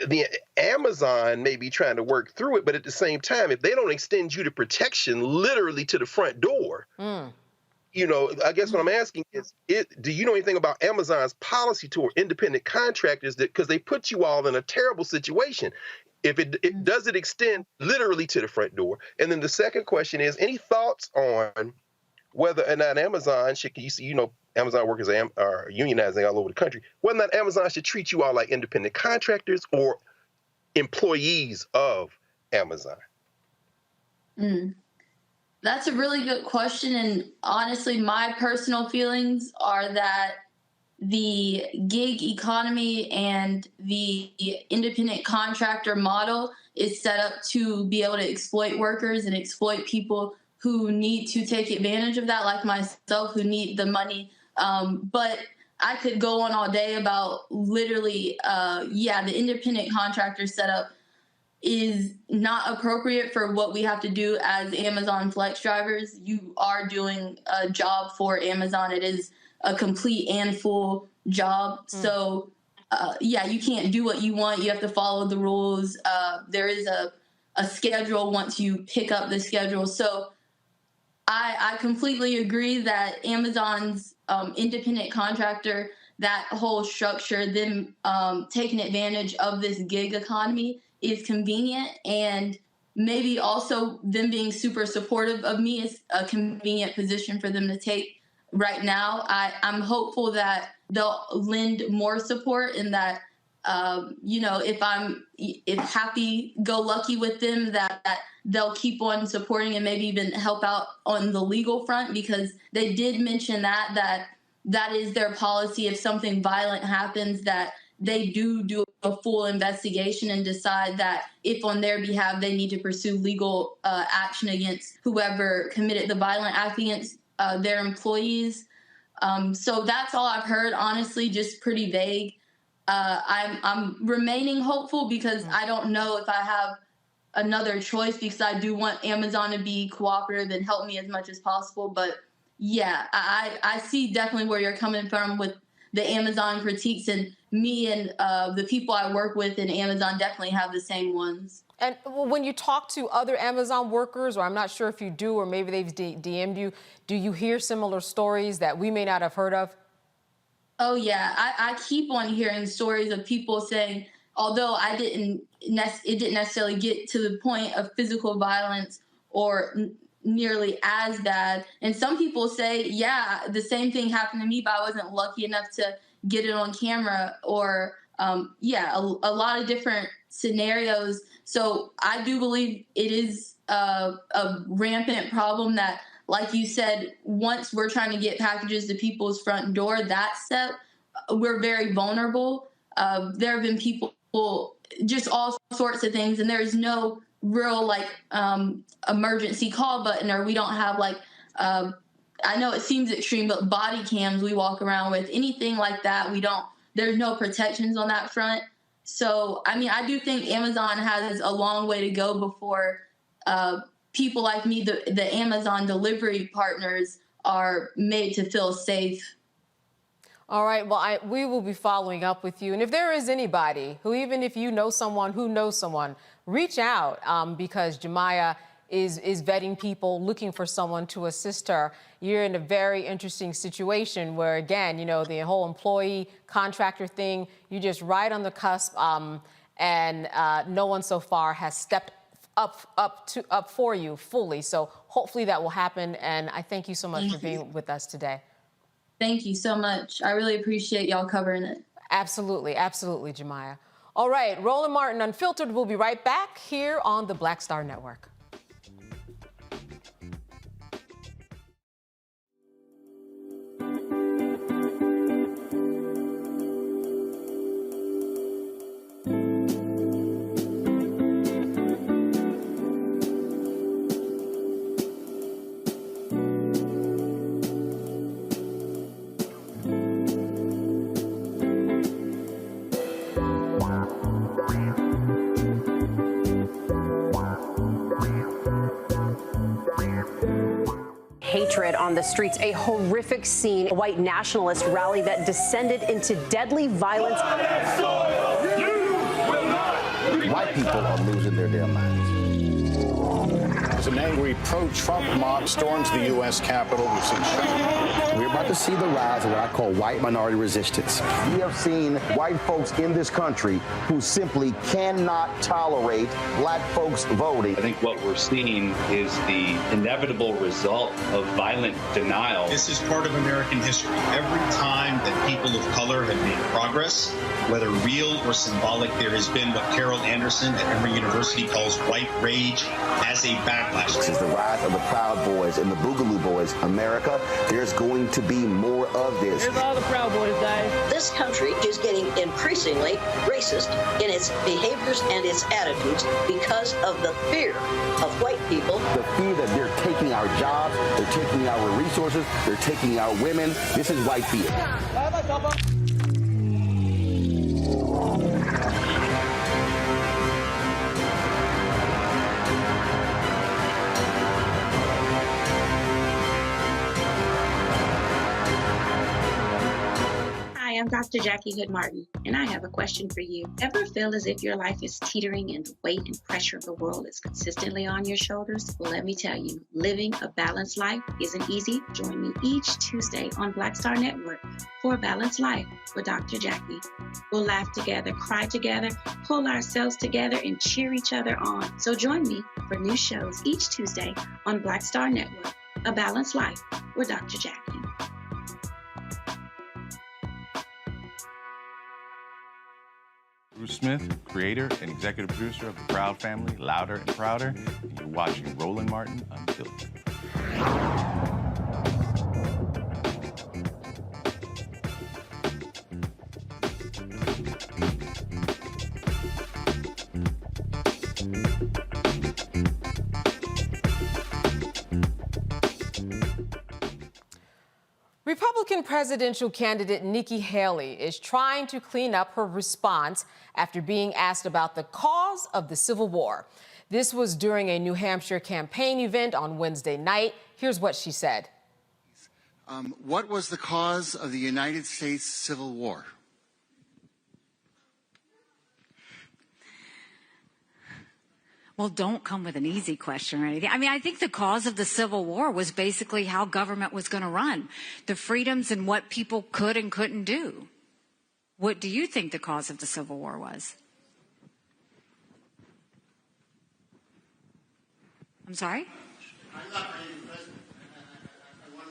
the Amazon may be trying to work through it, but at the same time, if they don't extend you the protection literally to the front door, you know, I guess what I'm asking is, do you know anything about Amazon's policy toward independent contractors? That because they put you all in a terrible situation. If it does it extend literally to the front door? And then the second question is, any thoughts on whether or not Amazon should, you know, Amazon workers are unionizing all over the country, whether or not Amazon should treat you all like independent contractors or employees of Amazon? That's a really good question. And honestly, my personal feelings are that the gig economy and the independent contractor model is set up to be able to exploit workers and exploit people who need to take advantage of that, like myself, who need the money. But I could go on all day about literally, the independent contractor setup is not appropriate for what we have to do as Amazon Flex drivers. You are doing a job for Amazon. It is a complete and full job. So, you can't do what you want. You have to follow the rules. There is a schedule once you pick up the schedule. So I completely agree that Amazon's independent contractor, that whole structure, them taking advantage of this gig economy is convenient, and maybe also them being super supportive of me is a convenient position for them to take right now. I'm hopeful that they'll lend more support, and that if happy-go-lucky with them, that they'll keep on supporting and maybe even help out on the legal front, because they did mention that is their policy. If something violent happens, that they do a full investigation and decide that if on their behalf they need to pursue legal action against whoever committed the violent act against their employees. So that's all I've heard, honestly, just pretty vague. I'm remaining hopeful because I don't know if I have another choice, because I do want Amazon to be cooperative and help me as much as possible. But yeah, I see definitely where you're coming from with the Amazon critiques, and me and the people I work with in Amazon definitely have the same ones. And when you talk to other Amazon workers, or I'm not sure if you do, or maybe they've DM'd you, do you hear similar stories that we may not have heard of? Oh, yeah. I keep on hearing stories of people saying, although it didn't necessarily get to the point of physical violence or nearly as bad. And some people say, yeah, the same thing happened to me, but I wasn't lucky enough to get it on camera, or a lot of different scenarios. So I do believe it is a rampant problem that, like you said, once we're trying to get packages to people's front door, that step, we're very vulnerable. There have been people just all sorts of things. And there's no real like emergency call button, or we don't have like, I know it seems extreme, but body cams we walk around with, anything like that. There's no protections on that front. So, I mean, I do think Amazon has a long way to go before people like me, the Amazon delivery partners, are made to feel safe. All right, well, we will be following up with you. And if there is anybody who, even if you know someone who knows someone, reach out because Jemiah is vetting people, looking for someone to assist her. You're in a very interesting situation where, again, you know, the whole employee contractor thing, you're just right on the cusp, and no one so far has stepped up for you fully. So hopefully that will happen. And I thank you so much for being with us today. Thank you so much. I really appreciate y'all covering it. Absolutely. Absolutely, Jemiah. All right. Roland Martin Unfiltered will be right back here on the Black Star Network. Hatred on the streets, a horrific scene, a white nationalist rally that descended into deadly violence. White people are losing their damn minds. As an angry pro-Trump mob storms the U.S. Capitol, we've seen shooting. We're about to see the rise of what I call white minority resistance. We have seen white folks in this country who simply cannot tolerate black folks voting. I think what we're seeing is the inevitable result of violent denial. This is part of American history. Every time that people of color have made progress, whether real or symbolic, there has been what Carol Anderson at Emory University calls white rage as a backlash. This is the rise of the Proud Boys and the Boogaloo Boys. America, there's going to be more of this. Here's all the Proud Boys, guys. This country is getting increasingly racist in its behaviors and its attitudes because of the fear of white people. The fear that they're taking our jobs, they're taking our resources, they're taking our women. This is white fear. Hi, I'm Dr. Jackie Hood Martin, and I have a question for you. Ever feel as if your life is teetering and the weight and pressure of the world is consistently on your shoulders? Well, let me tell you, living a balanced life isn't easy. Join me each Tuesday on Black Star Network for A Balanced Life with Dr. Jackie. We'll laugh together, cry together, pull ourselves together, and cheer each other on. So join me for new shows each Tuesday on Black Star Network, A Balanced Life with Dr. Jackie. Bruce Smith, creator and executive producer of The Proud Family, Louder and Prouder, and you're watching Roland Martin Unfiltered. Republican presidential candidate Nikki Haley is trying to clean up her response after being asked about the cause of the Civil War. This was during a New Hampshire campaign event on Wednesday night. Here's what she said. What was the cause of the United States Civil War? Well, don't come with an easy question or anything. I mean, I think the cause of the Civil War was basically how government was going to run, the freedoms and what people could and couldn't do. What do you think the cause of the Civil War was? I'm sorry? I'm not running for president. I want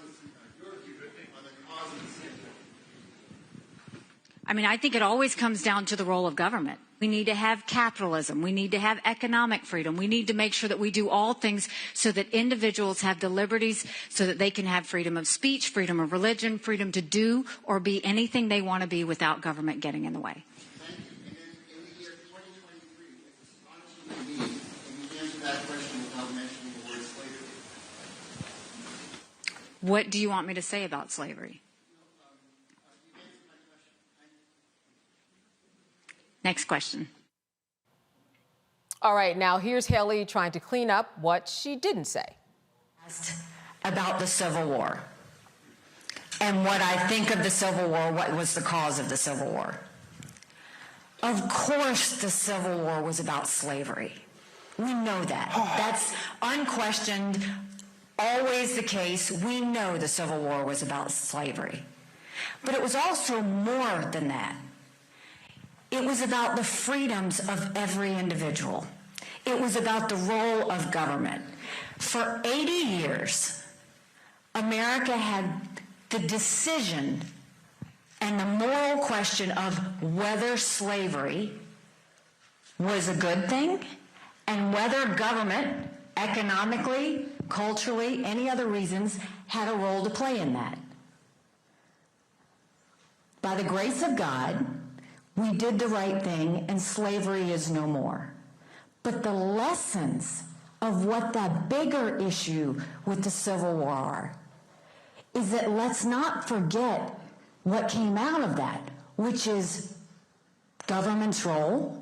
your view on the cause of the Civil War. I mean, I think it always comes down to the role of government. We need to have capitalism. We need to have economic freedom. We need to make sure that we do all things so that individuals have the liberties so that they can have freedom of speech, freedom of religion, freedom to do or be anything they want to be without government getting in the way. In the year 2024, What do you want me to say about slavery? Next question. All right, now here's Haley trying to clean up what she didn't say. About the Civil War and what I think of the Civil War, what was the cause of the Civil War. Of course the Civil War was about slavery. We know that. That's unquestioned, always the case. We know the Civil War was about slavery. But it was also more than that. It was about the freedoms of every individual. It was about the role of government. For 80 years, America had the decision and the moral question of whether slavery was a good thing and whether government, economically, culturally, any other reasons, had a role to play in that. By the grace of God, we did the right thing, and slavery is no more. But the lessons of what that bigger issue with the Civil War are is that let's not forget what came out of that, which is government's role,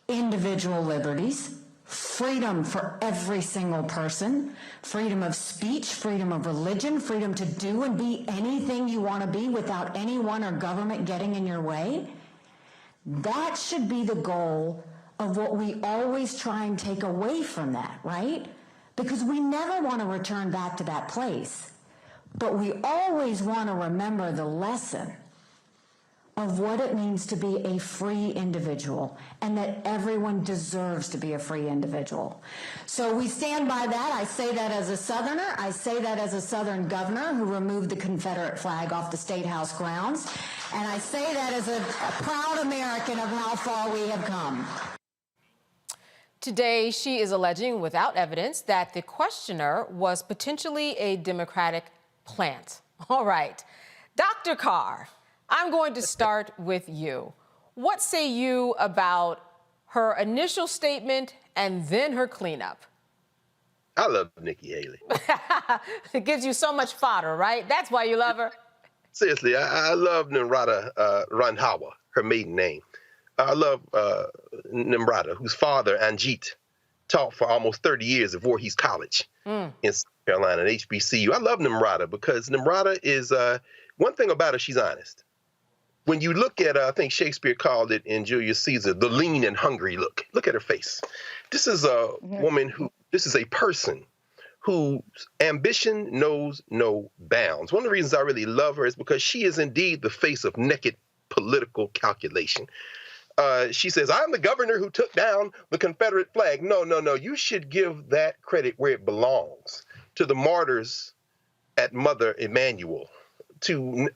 individual liberties, freedom for every single person, freedom of speech, freedom of religion, freedom to do and be anything you want to be without anyone or government getting in your way. That should be the goal of what we always try and take away from that, right? Because we never want to return back to that place. But we always want to remember the lesson of what it means to be a free individual and that everyone deserves to be a free individual. So we stand by that. I say that as a Southerner. I say that as a Southern governor who removed the Confederate flag off the State House grounds. And I say that as a proud American of how far we have come. Today, she is alleging without evidence that the questioner was potentially a Democratic plant. All right, Dr. Carr, I'm going to start with you. What say you about her initial statement and then her cleanup? I love Nikki Haley. It gives you so much fodder, right? That's why you love her. Seriously, I love Nimrata Randhawa, her maiden name. I love Nimrata, whose father, Anjit, taught for almost 30 years at Voorhees College in South Carolina, at HBCU. I love Nimrata because Nimrata is, one thing about her, she's honest. When you look at, I think Shakespeare called it in Julius Caesar, the lean and hungry look. Look at her face. This is a woman who, this is a person whose ambition knows no bounds. One of the reasons I really love her is because she is indeed the face of naked political calculation. She says, I'm the governor who took down the Confederate flag. No, no, no. You should give that credit where it belongs, to the martyrs at Mother Emanuel, to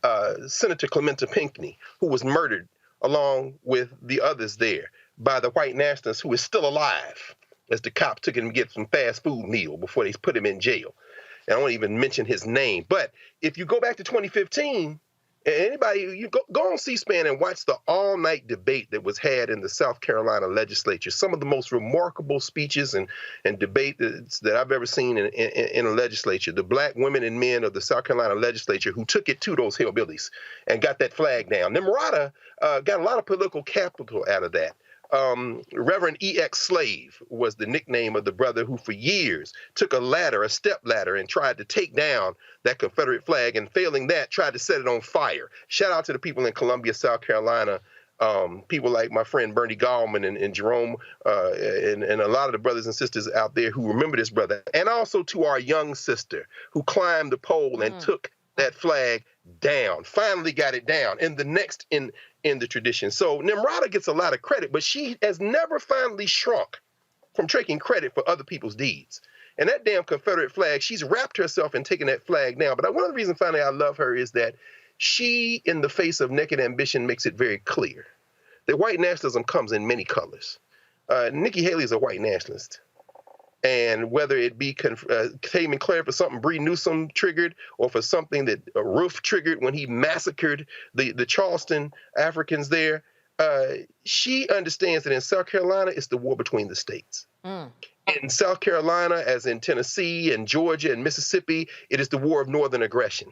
Senator Clementa Pinckney, who was murdered along with the others there by the white nationalist who is still alive, as the cops took him to get some fast food meal before they put him in jail. And I won't even mention his name. But if you go back to 2015, anybody, you go on C-SPAN and watch the all-night debate that was had in the South Carolina legislature. Some of the most remarkable speeches and debate that I've ever seen in a legislature. The black women and men of the South Carolina legislature who took it to those hillbillies and got that flag down. Nimrata got a lot of political capital out of that. Reverend E.X. Slave was the nickname of the brother who for years took a ladder, a step ladder, and tried to take down that Confederate flag, and failing that, tried to set it on fire. Shout out to the people in Columbia, South Carolina, people like my friend Bernie Gallman and Jerome and a lot of the brothers and sisters out there who remember this brother, and also to our young sister who climbed the pole and took that flag down, finally got it down, and the next in the tradition. So Nimrata gets a lot of credit, but she has never finally shrunk from taking credit for other people's deeds. And that damn Confederate flag, she's wrapped herself in taking that flag down. But one of the reasons finally I love her is that she, in the face of naked ambition, makes it very clear that white nationalism comes in many colors. Nikki Haley is a white nationalist. And whether it be Taman Clare for something Bree Newsom triggered, or for something that Roof triggered when he massacred the Charleston Africans there, she understands that in South Carolina, it's the war between the states. in South Carolina, as in Tennessee and Georgia and Mississippi, it is the war of northern aggression.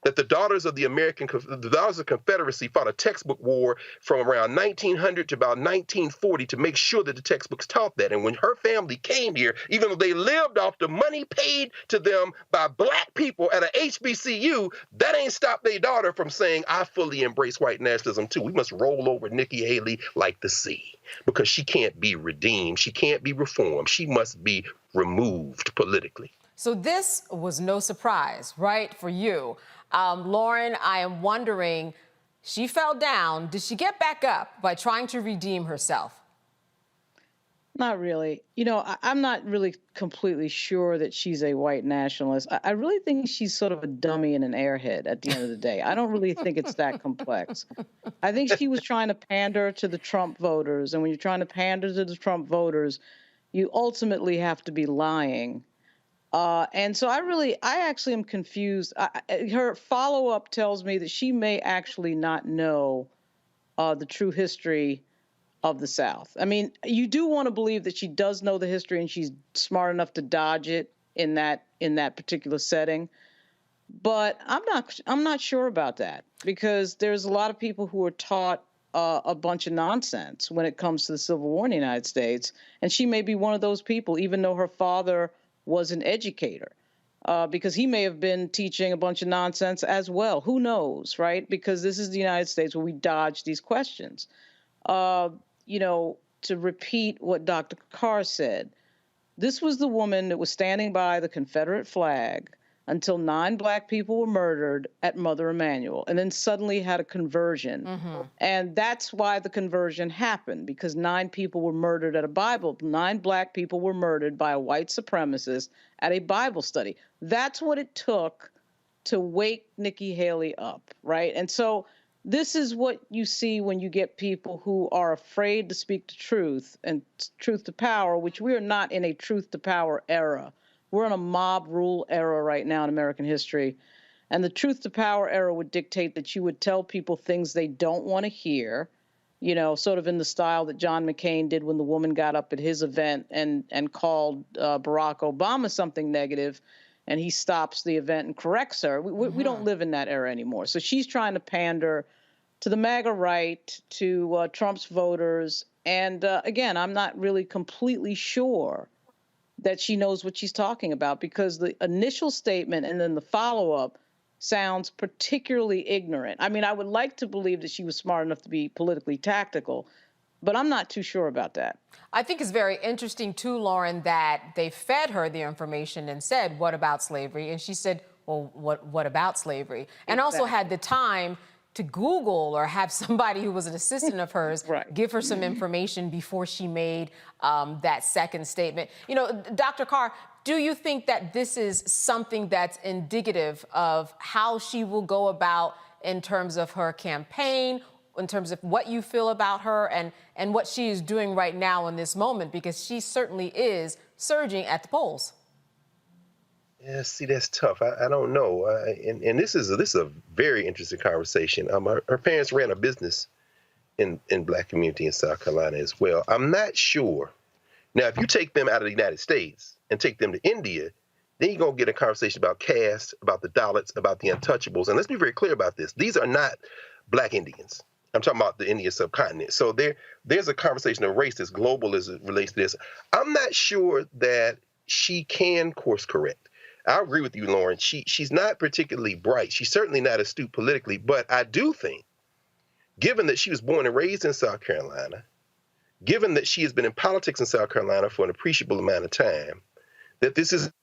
That the daughters of the daughters of Confederacy fought a textbook war from around 1900 to about 1940 to make sure that the textbooks taught that. And when her family came here, even though they lived off the money paid to them by black people at a HBCU, that ain't stopped their daughter from saying, I fully embrace white nationalism too. We must roll over Nikki Haley like the sea, because she can't be redeemed. She can't be reformed. She must be removed politically. So this was no surprise, right, for you. Lauren, I am wondering, she fell down. Did she get back up by trying to redeem herself? Not really. You know, I'm not really completely sure that she's a white nationalist. I really think she's sort of a dummy and an airhead at the end of the day. I don't really think it's that complex. I think she was trying to pander to the Trump voters. And when you're trying to pander to the Trump voters, you ultimately have to be lying. And so I actually am confused. Her follow-up tells me that she may actually not know the true history of the South. I mean, you do want to believe that she does know the history and she's smart enough to dodge it in that particular setting. But I'm not sure about that, because there's a lot of people who are taught a bunch of nonsense when it comes to the Civil War in the United States, and she may be one of those people, even though her father was an educator, because he may have been teaching a bunch of nonsense as well. Who knows, right? Because this is the United States where we dodge these questions. You know, to repeat what Dr. Carr said, this was the woman that was standing by the Confederate flag until 9 black people were murdered at Mother Emanuel, and then suddenly had a conversion. Mm-hmm. And that's why the conversion happened, because 9 people were murdered at a Bible. 9 black people were murdered by a white supremacist at a Bible study. That's what it took to wake Nikki Haley up, right? And so this is what you see when you get people who are afraid to speak the truth, and truth to power, which we are not in a truth to power era. We're in a mob rule era right now in American history. And the truth to power era would dictate that you would tell people things they don't want to hear, you know, sort of in the style that John McCain did when the woman got up at his event and called Barack Obama something negative, and he stops the event and corrects her. We don't live in that era anymore. So she's trying to pander to the MAGA right, to Trump's voters. And again, I'm not really completely sure that she knows what she's talking about, because the initial statement and then the follow-up sounds particularly ignorant. I mean, I would like to believe that she was smart enough to be politically tactical, but I'm not too sure about that. I think it's very interesting, too, Lauren, that they fed her the information and said, what about slavery? And she said, well, what about slavery? And also had the time to Google or have somebody who was an assistant of hers give her some information before she made that second statement. You know, Dr. Carr, do you think that this is something that's indicative of how she will go about in terms of her campaign, in terms of what you feel about her and what she is doing right now in this moment? Because she certainly is surging at the polls. Yeah, see, that's tough. I don't know. And this is a very interesting conversation. Her parents ran a business in black community in South Carolina as well. I'm not sure. Now, if you take them out of the United States and take them to India, then you're going to get a conversation about caste, about the Dalits, about the untouchables. And let's be very clear about this. These are not black Indians. I'm talking about the Indian subcontinent. So there's a conversation of race that's global as it relates to this. I'm not sure that she can course correct. I agree with you, Lauren. She's not particularly bright. She's certainly not astute politically, but I do think, given that she was born and raised in South Carolina, given that she has been in politics in South Carolina for an appreciable amount of time, that this isn't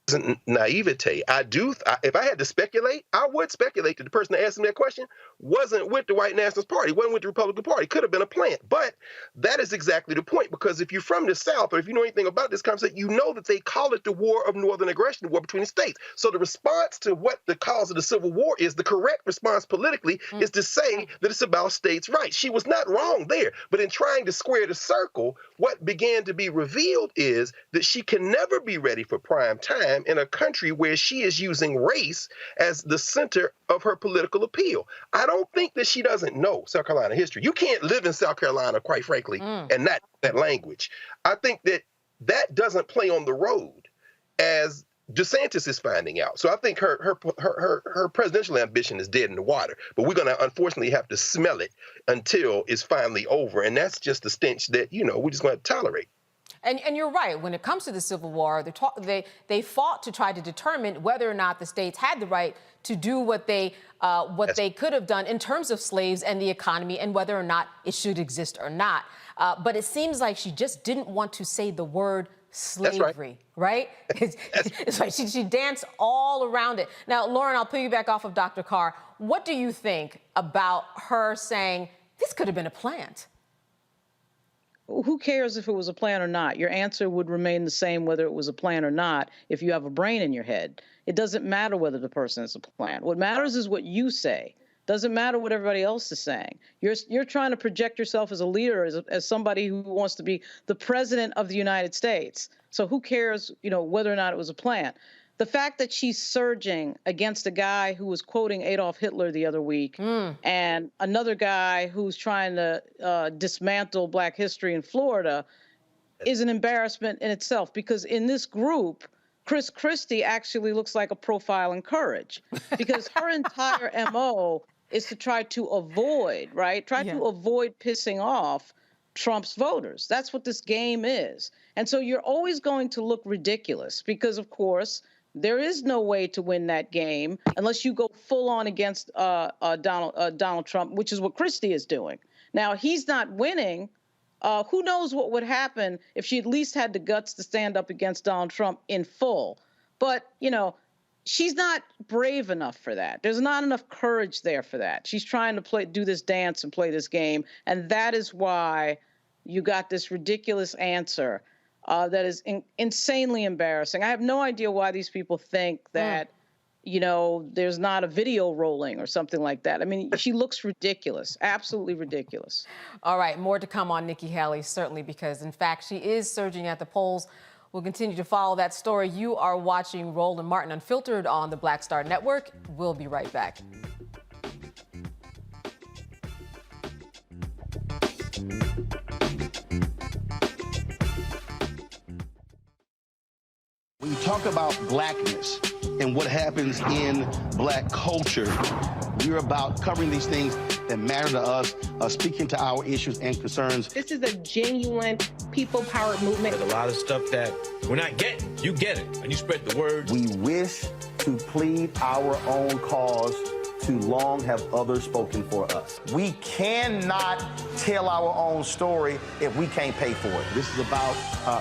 naivete. If I had to speculate, I would speculate that the person that asked me that question wasn't with the White Nationalist Party, wasn't with the Republican Party. Could have been a plant. But that is exactly the point, because if you're from the South, or if you know anything about this conversation, you know that they call it the war of northern aggression, the war between the states. So the response to what the cause of the Civil War is, the correct response politically, is to say that it's about states' rights. She was not wrong there. But in trying to square the circle, what began to be revealed is that she can never be ready for prime time in a country where she is using race as the center of her political appeal. I don't think that she doesn't know South Carolina history. You can't live in South Carolina, quite frankly, and not that language. I think that that doesn't play on the road as DeSantis is finding out. So I think her presidential ambition is dead in the water, but we're going to unfortunately have to smell it until it's finally over. And that's just a stench that, we're just going to tolerate. And you're right. When it comes to the Civil War, they fought to try to determine whether or not the states had the right to do what they could have done in terms of slaves and the economy, and whether or not it should exist or not. But it seems like she just didn't want to say the word slavery, right? It's like she danced all around it. Now, Lauren, I'll piggyback off of Dr. Carr. What do you think about her saying this could have been a plant? Who cares if it was a plan or not? Your answer would remain the same whether it was a plan or not if you have a brain in your head. It doesn't matter whether the person is a plan. What matters is what you say. Doesn't matter what everybody else is saying. You're trying to project yourself as a leader, as somebody who wants to be the president of the United States. So who cares, whether or not it was a plan? The fact that she's surging against a guy who was quoting Adolf Hitler the other week and another guy who's trying to dismantle Black history in Florida is an embarrassment in itself, because in this group, Chris Christie actually looks like a profile in courage, because her entire MO is to try to avoid, to avoid pissing off Trump's voters. That's what this game is. And so you're always going to look ridiculous because, of course, there is no way to win that game unless you go full on against Donald Trump, which is what Christie is doing. Now, he's not winning. Who knows what would happen if she at least had the guts to stand up against Donald Trump in full. But, she's not brave enough for that. There's not enough courage there for that. She's trying to do this dance and play this game. And that is why you got this ridiculous answer that is insanely embarrassing. I have no idea why these people think that, there's not a video rolling or something like that. I mean, she looks ridiculous, absolutely ridiculous. All right, more to come on Nikki Haley, certainly, because, in fact, she is surging at the polls. We'll continue to follow that story. You are watching Roland Martin Unfiltered on the Black Star Network. We'll be right back. When you talk about blackness and what happens in Black culture, we're about covering these things that matter to us, speaking to our issues and concerns. This is a genuine people-powered movement. There's a lot of stuff that we're not getting. You get it, and you spread the word. We wish to plead our own cause. Too long have others spoken for us. We cannot tell our own story if we can't pay for it. This is about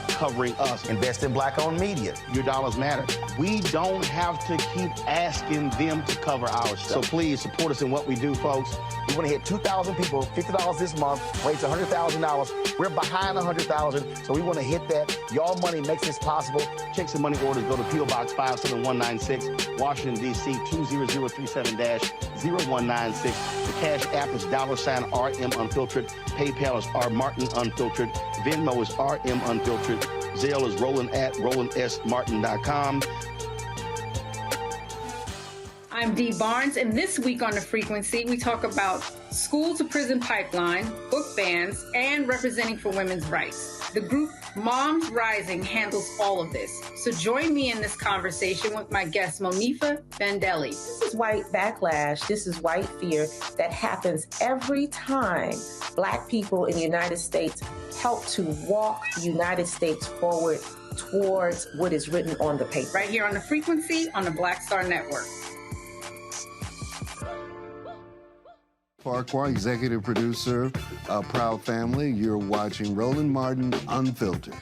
covering us. Invest in Black-owned media. Your dollars matter. We don't have to keep asking them to cover our stuff. So please support us in what we do, folks. We want to hit 2,000 people, $50 this month, raise $100,000. We're behind 100,000, so we want to hit that. Y'all money makes this possible. Checks and money orders go to P.O. Box 57196, Washington, D.C. 20037-0196. The Cash App is $RM Unfiltered. PayPal is R Martin Unfiltered. Venmo is RM Unfiltered. Zelle is RolandSMartin.com. I'm Dee Barnes, and this week on The Frequency, we talk about school to prison pipeline, book bans, and representing for women's rights. The group Moms Rising handles all of this. So join me in this conversation with my guest, Monifa Bandelli. This is white backlash. This is white fear that happens every time Black people in the United States help to walk the United States forward towards what is written on the paper. Right here on The Frequency on the Black Star Network. Farquhar, executive producer, Proud Family. You're watching Roland Martin Unfiltered.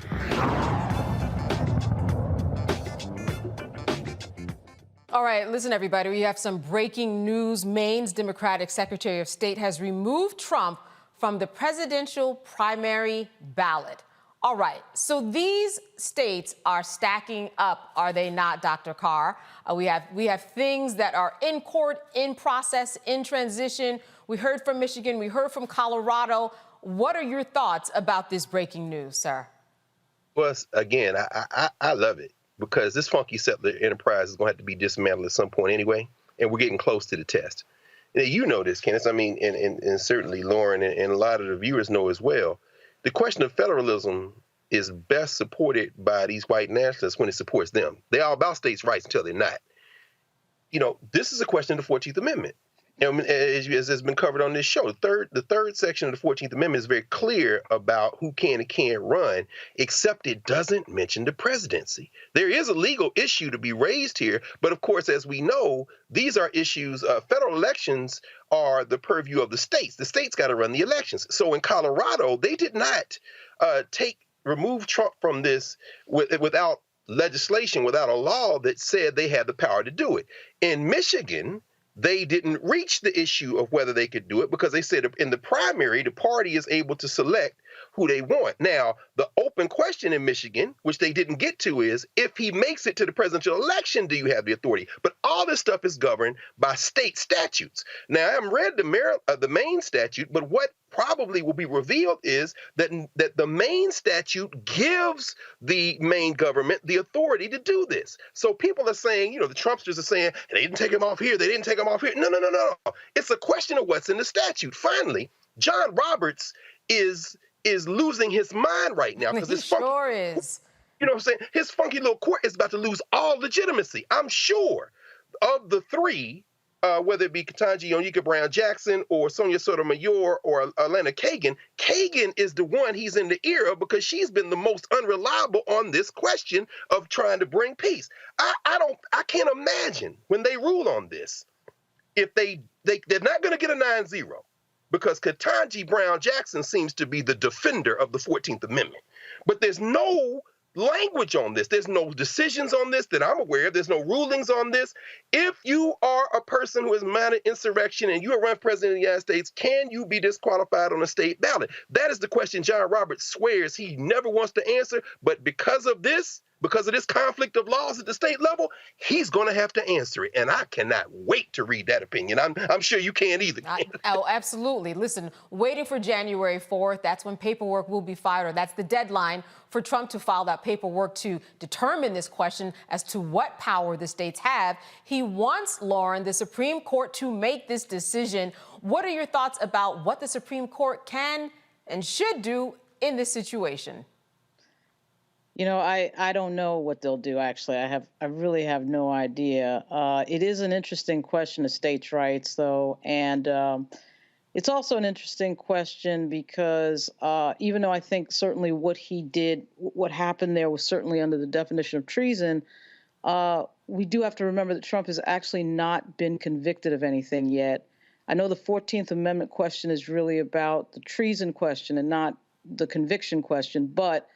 All right, listen, everybody, we have some breaking news. Maine's Democratic Secretary of State has removed Trump from the presidential primary ballot. All right, so these states are stacking up, are they not, Dr. Carr? We have things that are in court, in process, in transition. We heard from Michigan. We heard from Colorado. What are your thoughts about this breaking news, sir? Well, again, I love it because this funky settler enterprise is going to have to be dismantled at some point anyway, and we're getting close to the test. You know this, Candace. I mean, and certainly Lauren and a lot of the viewers know as well. The question of federalism is best supported by these white nationalists when it supports them. They're all about states' rights until they're not. This is a question of the 14th Amendment. As has been covered on this show, the third section of the 14th Amendment is very clear about who can and can't run, except it doesn't mention the presidency. There is a legal issue to be raised here, but of course, as we know, these are issues, federal elections are the purview of the states. The states got to run the elections. So in Colorado, they did not remove Trump from this without legislation, without a law that said they had the power to do it. In Michigan, they didn't reach the issue of whether they could do it because they said in the primary, the party is able to select who they want. Now, the open question in Michigan, which they didn't get to, is if he makes it to the presidential election, do you have the authority? But all this stuff is governed by state statutes. Now, I haven't read the Maine statute, but what probably will be revealed is that the Maine statute gives the Maine government the authority to do this. So people are saying, the Trumpsters are saying, they didn't take him off here, they didn't take him off here. No. It's a question of what's in the statute. Finally, John Roberts is losing his mind right now because his sure is. You know what I'm saying? His funky little court is about to lose all legitimacy. I'm sure of the three, whether it be Ketanji Onyeka Brown Jackson or Sonia Sotomayor or Elena Kagan, Kagan is the one he's in the ear of because she's been the most unreliable on this question of trying to bring peace. I can't imagine when they rule on this, if they're not going to get a 9-0 because Ketanji Brown Jackson seems to be the defender of the 14th Amendment. But there's no language on this. There's no decisions on this that I'm aware of. There's no rulings on this. If you are a person who has mounted insurrection and you are run president of the United States, can you be disqualified on a state ballot? That is the question John Roberts swears he never wants to answer. But because of this conflict of laws at the state level, he's going to have to answer it. And I cannot wait to read that opinion. I'm sure you can't either. Oh, absolutely. Listen, waiting for January 4th, that's when paperwork will be filed, or that's the deadline for Trump to file that paperwork to determine this question as to what power the states have. He wants, Lauren, the Supreme Court to make this decision. What are your thoughts about what the Supreme Court can and should do in this situation? I don't know what they'll do, actually. I really have no idea. It is an interesting question of states' rights, though, and it's also an interesting question because even though I think certainly what he did, what happened there was certainly under the definition of treason, we do have to remember that Trump has actually not been convicted of anything yet. I know the 14th Amendment question is really about the treason question and not the conviction question, but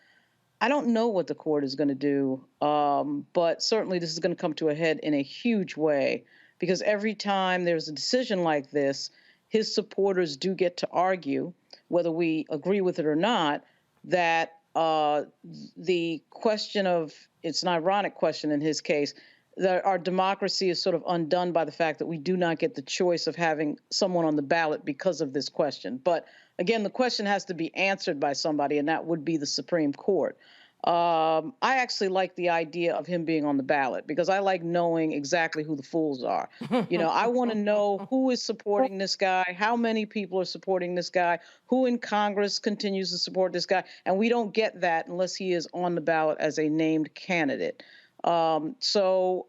I don't know what the court is going to do, but certainly this is going to come to a head in a huge way because every time there's a decision like this, his supporters do get to argue, whether we agree with it or not, that the question of, it's an ironic question in his case, that our democracy is sort of undone by the fact that we do not get the choice of having someone on the ballot because of this question. But again, the question has to be answered by somebody, and that would be the Supreme Court. I actually like the idea of him being on the ballot because I like knowing exactly who the fools are. I want to know who is supporting this guy, how many people are supporting this guy, who in Congress continues to support this guy. And we don't get that unless he is on the ballot as a named candidate. So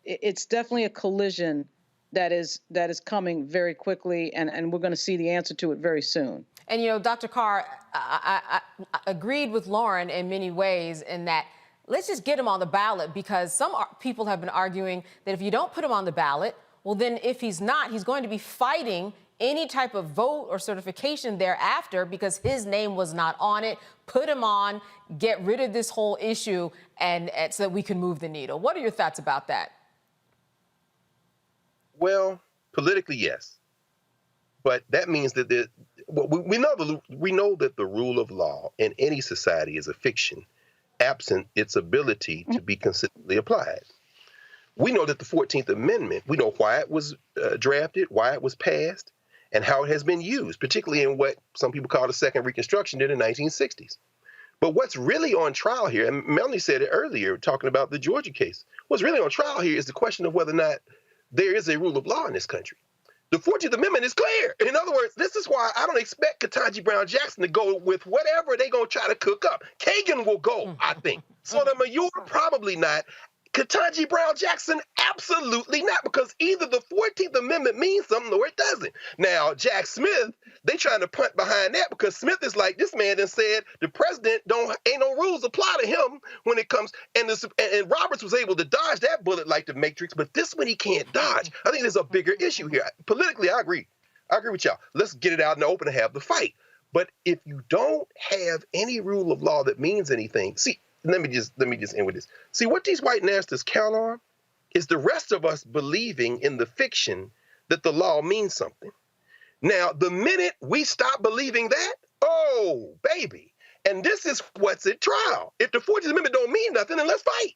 it's definitely a collision that is coming very quickly, and we're going to see the answer to it very soon. And, Dr. Carr, I agreed with Lauren in many ways in that let's just get him on the ballot because some people have been arguing that if you don't put him on the ballot, well, then if he's not, he's going to be fighting any type of vote or certification thereafter because his name was not on it. Put him on, get rid of this whole issue, and so that we can move the needle. What are your thoughts about that? Well, politically, yes. But that means that we know that the rule of law in any society is a fiction, absent its ability to be consistently applied. We know that the 14th Amendment, we know why it was drafted, why it was passed, and how it has been used, particularly in what some people call the Second Reconstruction in the 1960s. But what's really on trial here, and Melanie said it earlier, talking about the Georgia case, what's really on trial here is the question of whether or not there is a rule of law in this country. The 14th Amendment is clear. In other words, this is why I don't expect Ketanji Brown Jackson to go with whatever they're going to try to cook up. Kagan will go, I think. Sotomayor, probably not. Ketanji Brown Jackson, absolutely not, because either the 14th Amendment means something or it doesn't. Now, Jack Smith, they trying to punt behind that because Smith is like, this man done said the president ain't no rules apply to him when it comes, and Roberts was able to dodge that bullet like the Matrix, but this one he can't dodge. I think there's a bigger issue here. Politically, I agree. I agree with y'all. Let's get it out in the open and have the fight. But if you don't have any rule of law that means anything, see, let me just end with this. See, what these white nationalists count on is the rest of us believing in the fiction that the law means something. Now, the minute we stop believing that, oh, baby. And this is what's at trial. If the 14th Amendment don't mean nothing, then let's fight.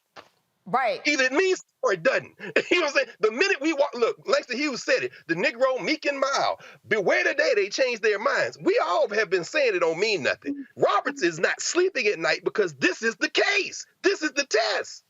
Right. Either it means or it doesn't. You know what I'm saying? The minute we walk, look, Langston Hughes said it, the Negro, meek and mild. Beware the day they change their minds. We all have been saying it don't mean nothing. Roberts is not sleeping at night because this is the case. This is the test.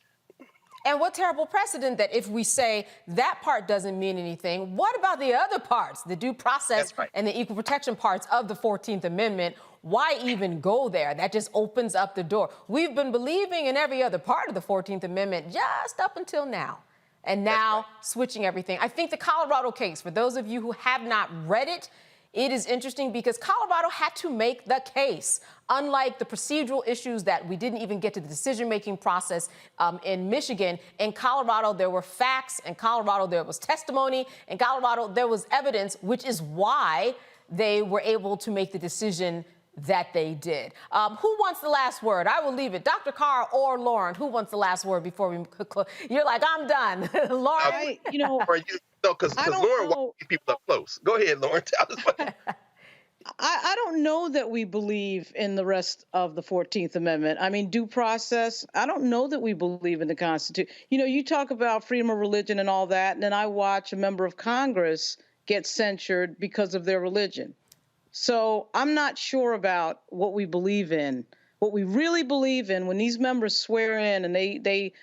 And what terrible precedent that if we say that part doesn't mean anything, what about the other parts, the due process and the equal protection parts of the 14th Amendment? Why even go there? That just opens up the door. We've been believing in every other part of the 14th Amendment just up until now. And now switching everything. I think the Colorado case, for those of you who have not read it, it is interesting because Colorado had to make the case. Unlike the procedural issues that we didn't even get to the decision-making process in Michigan, in Colorado there were facts, in Colorado there was testimony, in Colorado there was evidence, which is why they were able to make the decision that they did. Who wants the last word? I will leave it. Dr. Carr or Lauren, who wants the last word before we close? You're like, I'm done. Lauren? Because Lauren wants to keep people up close. Go ahead, Lauren. Tell us what. I don't know that we believe in the rest of the 14th Amendment. I mean, due process, I don't know that we believe in the Constitution. You know, you talk about freedom of religion and all that, and then I watch a member of Congress get censured because of their religion. So I'm not sure about what we believe in. What we really believe in when these members swear in and they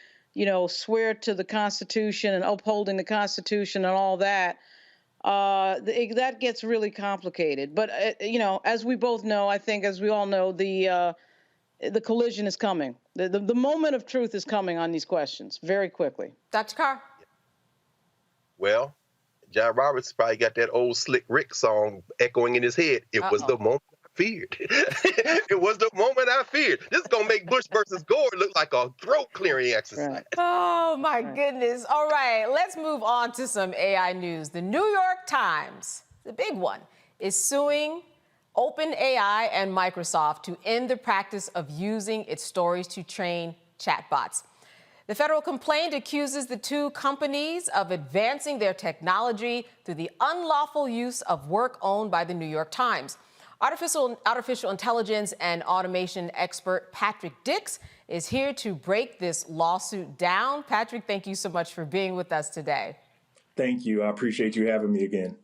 swear to the Constitution and upholding the Constitution and all that, that gets really complicated. But, as we both know, I think, as we all know, the collision is coming. The moment of truth is coming on these questions very quickly. Dr. Carr? Well, John Roberts probably got that old Slick Rick song echoing in his head. It was the moment I feared. It was the moment I feared. This is going to make Bush versus Gore look like a throat-clearing exercise. Right. Oh, my goodness. All right, let's move on to some AI news. The New York Times, the big one, is suing OpenAI and Microsoft to end the practice of using its stories to train chatbots. The federal complaint accuses the two companies of advancing their technology through the unlawful use of work owned by the New York Times. Artificial intelligence and automation expert Patrick Dix is here to break this lawsuit down. Patrick, thank you so much for being with us today. Thank you. I appreciate you having me again.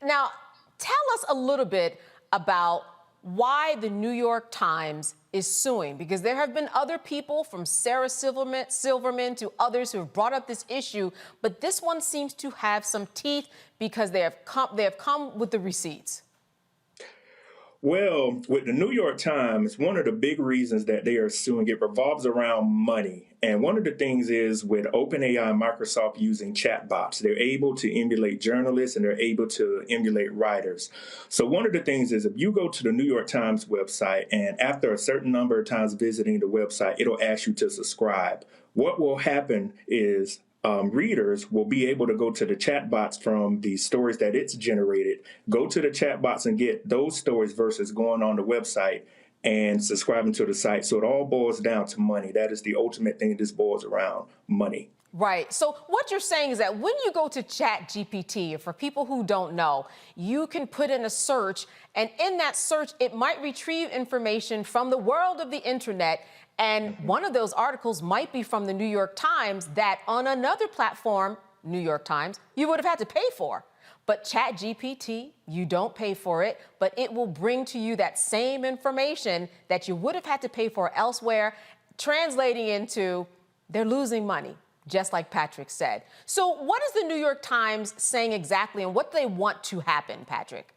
Now, Tell us a little bit about why the New York Times is suing, because there have been other people, from Sarah Silverman to others, who have brought up this issue, but this one seems to have some teeth because they have come with the receipts. Well, with the New York Times, one of the big reasons that they are suing, it revolves around money. And one of the things is with OpenAI and Microsoft using chatbots, they're able to emulate journalists and they're able to emulate writers. So one of the things is if you go to the New York Times website and after a certain number of times visiting the website, it'll ask you to subscribe. What will happen is readers will be able to go to the chatbots from the stories that it's generated, go to the chatbots and get those stories versus going on the website and subscribing to the site. So it all boils down to money. That is the ultimate thing. This boils around money. Right. So what you're saying is that when you go to ChatGPT, for people who don't know, you can put in a search, and in that search, it might retrieve information from the world of the internet. And one of those articles might be from the New York Times that on another platform, New York Times, you would have had to pay for. But ChatGPT, you don't pay for it, but it will bring to you that same information that you would have had to pay for elsewhere, translating into they're losing money. just like Patrick said. So what is the New York Times saying exactly, and what do they want to happen, Patrick?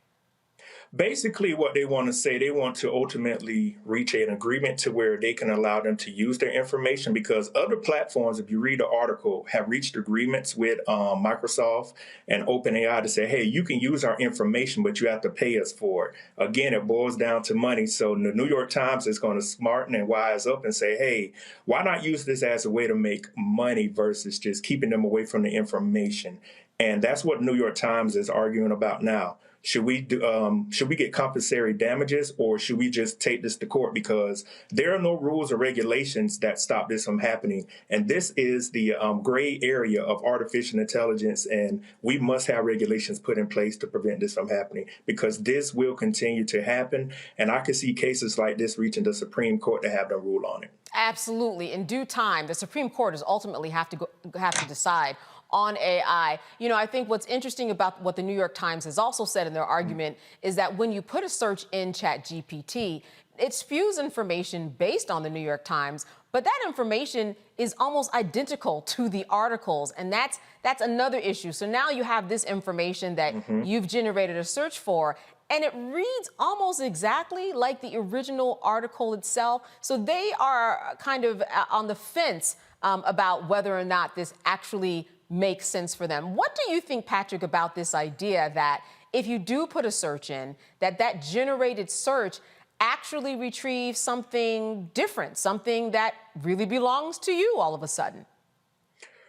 Basically, what they want to say, they want to ultimately reach an agreement to where they can allow them to use their information, because other platforms, if you read the article, have reached agreements with Microsoft and OpenAI to say, hey, you can use our information, but you have to pay us for it. Again, it boils down to money. So the New York Times is going to smarten and wise up and say, hey, why not use this as a way to make money versus just keeping them away from the information? And that's what New York Times is arguing about now. Should we get compensatory damages, or should we just take this to court? Because there are no rules or regulations that stop this from happening. And this is the gray area of artificial intelligence. And we must have regulations put in place to prevent this from happening, because this will continue to happen. And I could see cases like this reaching the Supreme Court to have them rule on it. Absolutely. In due time, the Supreme Court is ultimately have to decide on AI. You know, I think what's interesting about what the New York Times has also said in their argument is that when you put a search in ChatGPT, it spews information based on the New York Times, but that information is almost identical to the articles, and that's another issue. So now you have this information that you've generated a search for, and it reads almost exactly like the original article itself. So they are kind of on the fence about whether or not this actually makes sense for them. What do you think, Patrick, about this idea that if you do put a search in, that generated search actually retrieves something different, something that really belongs to you all of a sudden?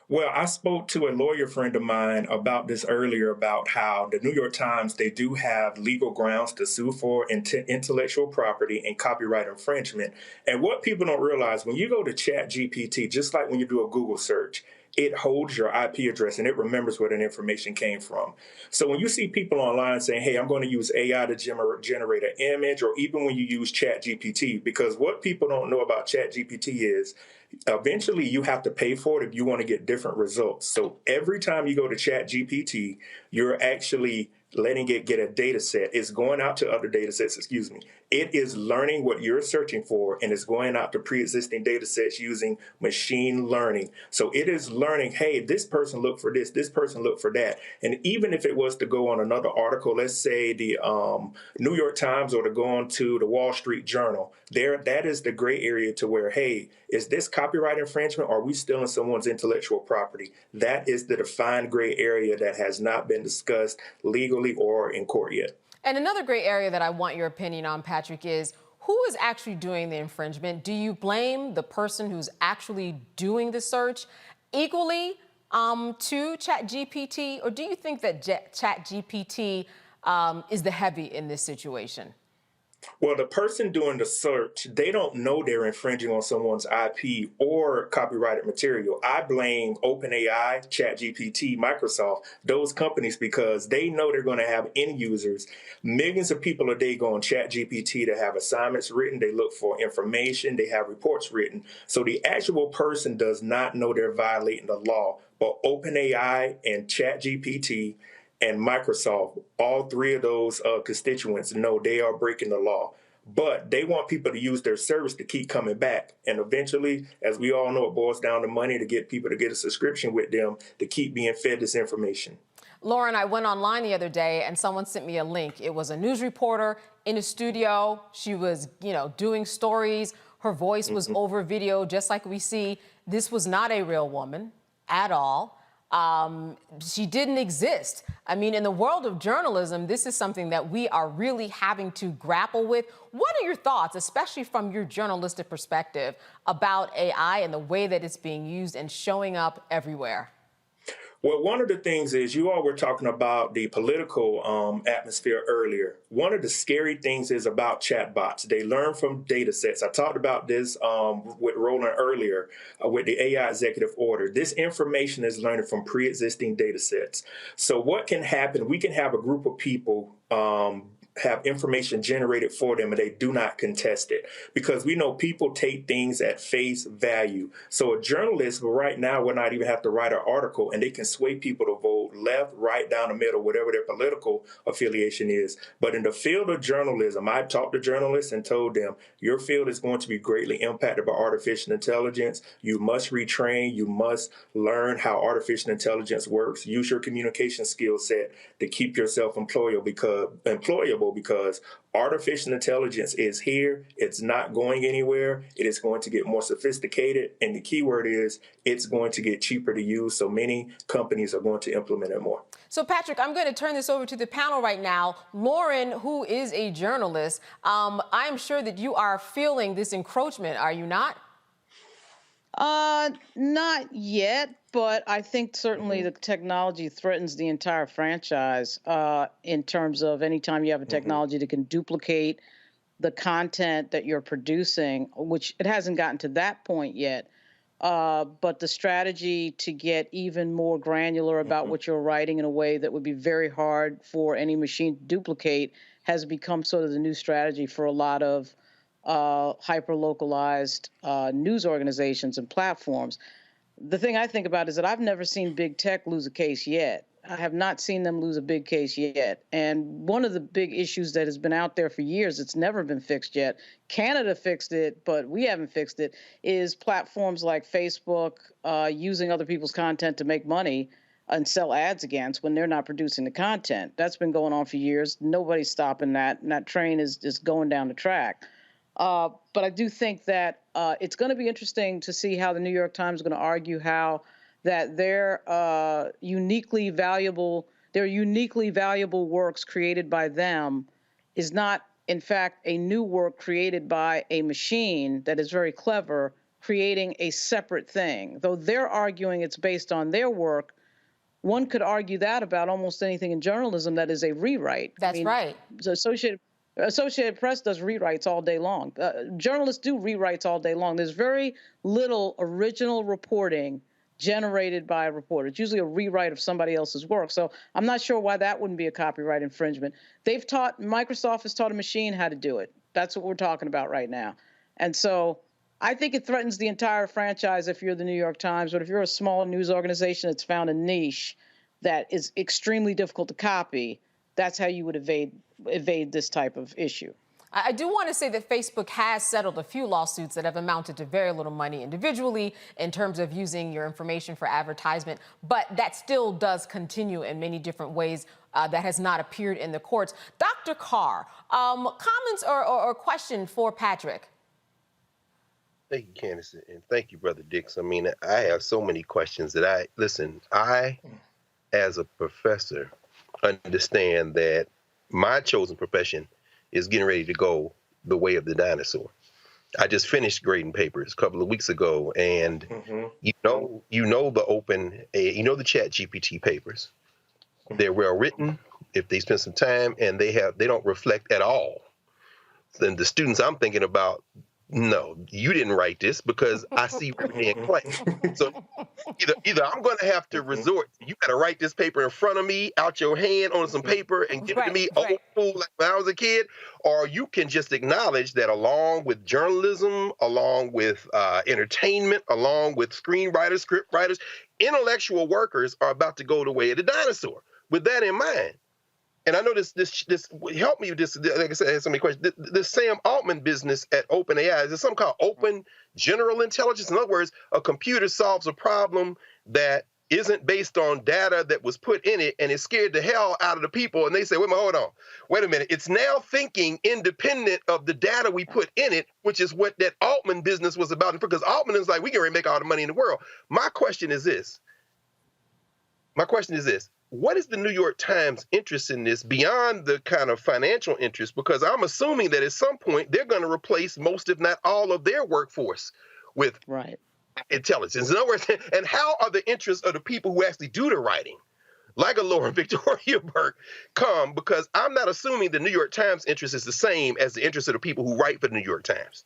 Well, I spoke to a lawyer friend of mine about this earlier, about how the New York Times, they do have legal grounds to sue for intellectual property and copyright infringement. And what people don't realize, when you go to ChatGPT, just like when you do a Google search, it holds your IP address and it remembers where that information came from. So when you see people online saying, hey, I'm going to use AI to generate an image, or even when you use ChatGPT, because what people don't know about ChatGPT is eventually you have to pay for it if you want to get different results. So every time you go to ChatGPT, you're actually letting it get a data set. It's going out to other data sets, It is learning what you're searching for, and it's going out to pre-existing data sets using machine learning. So it is learning, hey, this person looked for this person looked for that. And even if it was to go on another article, let's say the New York Times, or to go on to the Wall Street Journal, that is the gray area to where, hey, is this copyright infringement, or are we stealing someone's intellectual property? That is the defined gray area that has not been discussed legally or in court yet. And another gray area that I want your opinion on, Patrick, is who is actually doing the infringement? Do you blame the person who's actually doing the search equally to ChatGPT, or do you think that ChatGPT is the heavy in this situation? Well, the person doing the search, they don't know they're infringing on someone's IP or copyrighted material. I blame OpenAI, ChatGPT, Microsoft, those companies, because they know they're going to have end users. Millions of people a day go on ChatGPT to have assignments written. They look for information. They have reports written. So the actual person does not know they're violating the law. But OpenAI and ChatGPT and Microsoft, all three of those constituents know they are breaking the law. But they want people to use their service to keep coming back. And eventually, as we all know, it boils down to money to get people to get a subscription with them to keep being fed this information. Lauren, I went online the other day and someone sent me a link. It was a news reporter in a studio. She was, doing stories. Her voice was over video, just like we see. This was not a real woman at all. She didn't exist. I mean, in the world of journalism, this is something that we are really having to grapple with. What are your thoughts, especially from your journalistic perspective, about AI and the way that it's being used and showing up everywhere? Well, one of the things is, you all were talking about the political atmosphere earlier. One of the scary things is about chatbots. They learn from data sets. I talked about this with Roland earlier with the AI executive order. This information is learning from pre-existing data sets. So what can happen? We can have a group of people have information generated for them and they do not contest it, because we know people take things at face value. So a journalist right now will not even have to write an article and they can sway people to vote left, right, down the middle, whatever their political affiliation is. But in the field of journalism, I talked to journalists and told them, your field is going to be greatly impacted by artificial intelligence. You must retrain. You must learn how artificial intelligence works. Use your communication skill set to keep yourself employable because artificial intelligence is here. It's not going anywhere. It is going to get more sophisticated. And the key word is it's going to get cheaper to use. So many companies are going to implement it more. So, Patrick, I'm going to turn this over to the panel right now. Lauren, who is a journalist, I'm sure that you are feeling this encroachment, are you not? Not yet, but I think certainly the technology threatens the entire franchise in terms of anytime you have a technology that can duplicate the content that you're producing, which it hasn't gotten to that point yet. But the strategy to get even more granular about what you're writing in a way that would be very hard for any machine to duplicate has become sort of the new strategy for a lot of hyper-localized news organizations and platforms. The thing I think about is that I've never seen big tech lose a case yet. I have not seen them lose a big case yet. And one of the big issues that has been out there for years, it's never been fixed yet. Canada fixed it, but we haven't fixed it, is platforms like Facebook using other people's content to make money and sell ads against when they're not producing the content. That's been going on for years. Nobody's stopping that, and that train is just going down the track. But I do think that it's going to be interesting to see how the New York Times is going to argue how that their uniquely valuable works created by them is not, in fact, a new work created by a machine that is very clever, creating a separate thing. Though they're arguing it's based on their work, one could argue that about almost anything in journalism that is a rewrite. That's right. The Associated Press does rewrites all day long. Journalists do rewrites all day long. There's very little original reporting generated by a reporter. It's usually a rewrite of somebody else's work. So I'm not sure why that wouldn't be a copyright infringement. Microsoft has taught a machine how to do it. That's what we're talking about right now. And so I think it threatens the entire franchise if you're the New York Times, but if you're a small news organization that's found a niche that is extremely difficult to copy, that's how you would evade this type of issue. I do want to say that Facebook has settled a few lawsuits that have amounted to very little money individually in terms of using your information for advertisement, but that still does continue in many different ways that has not appeared in the courts. Dr. Carr, comments or question for Patrick? Thank you, Candace, and thank you, Brother Dix. I mean, I have so many questions that I, as a professor, understand that my chosen profession is getting ready to go the way of the dinosaur. I just finished grading papers a couple of weeks ago, and you know the Chat GPT papers. They're well written if they spend some time, and they don't reflect at all. Then the students I'm thinking about, no, you didn't write this because I see everything in class. So either I'm going to have to resort, you got to write this paper in front of me, out your hand on some paper and give it to me old school like when I was a kid, or you can just acknowledge that along with journalism, along with entertainment, along with screenwriters, script writers, intellectual workers are about to go the way of the dinosaur. With that in mind, and I know this help me with this. Like I said, I had so many questions. This Sam Altman business at OpenAI, is there something called open general intelligence? In other words, a computer solves a problem that isn't based on data that was put in it and it scared the hell out of the people. And they say, wait a minute. It's now thinking independent of the data we put in it, which is what that Altman business was about. Because Altman is like, we can make all the money in the world. My question is this. What is the New York Times interest in this beyond the kind of financial interest? Because I'm assuming that at some point they're going to replace most, if not all, of their workforce with intelligence. In other words, and how are the interests of the people who actually do the writing, like a Lauren Victoria Burke, come? Because I'm not assuming the New York Times interest is the same as the interest of the people who write for the New York Times.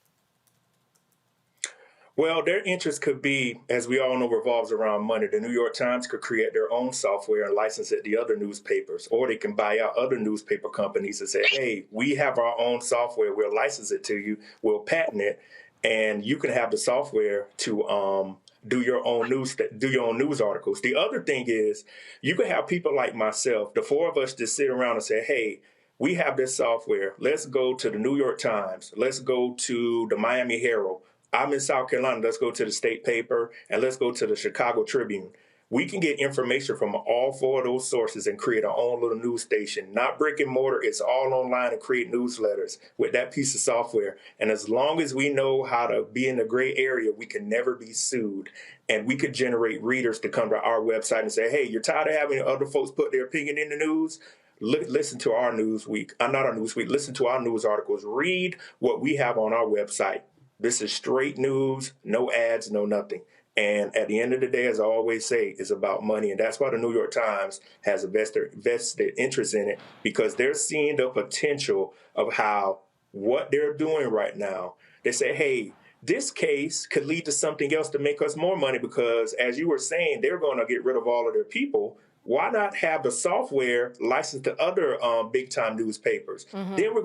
Well, their interest could be, as we all know, revolves around money. The New York Times could create their own software and license it to other newspapers, or they can buy out other newspaper companies and say, hey, we have our own software. We'll license it to you. We'll patent it. And you can have the software to do your own news articles. The other thing is you could have people like myself, the four of us, just sit around and say, hey, we have this software. Let's go to the New York Times. Let's go to the Miami Herald. I'm in South Carolina. Let's go to the state paper, and let's go to the Chicago Tribune. We can get information from all four of those sources and create our own little news station. Not brick and mortar. It's all online and create newsletters with that piece of software. And as long as we know how to be in the gray area, we can never be sued. And we could generate readers to come to our website and say, hey, you're tired of having other folks put their opinion in the news? Listen to our listen to our news articles. Read what we have on our website. This is straight news, no ads, no nothing. And at the end of the day, as I always say, it's about money. And that's why the New York Times has a vested interest in it, because they're seeing the potential of how what they're doing right now. They say, hey, this case could lead to something else to make us more money, because as you were saying, they're going to get rid of all of their people. Why not have the software licensed to other big time newspapers? Mm-hmm. Then we're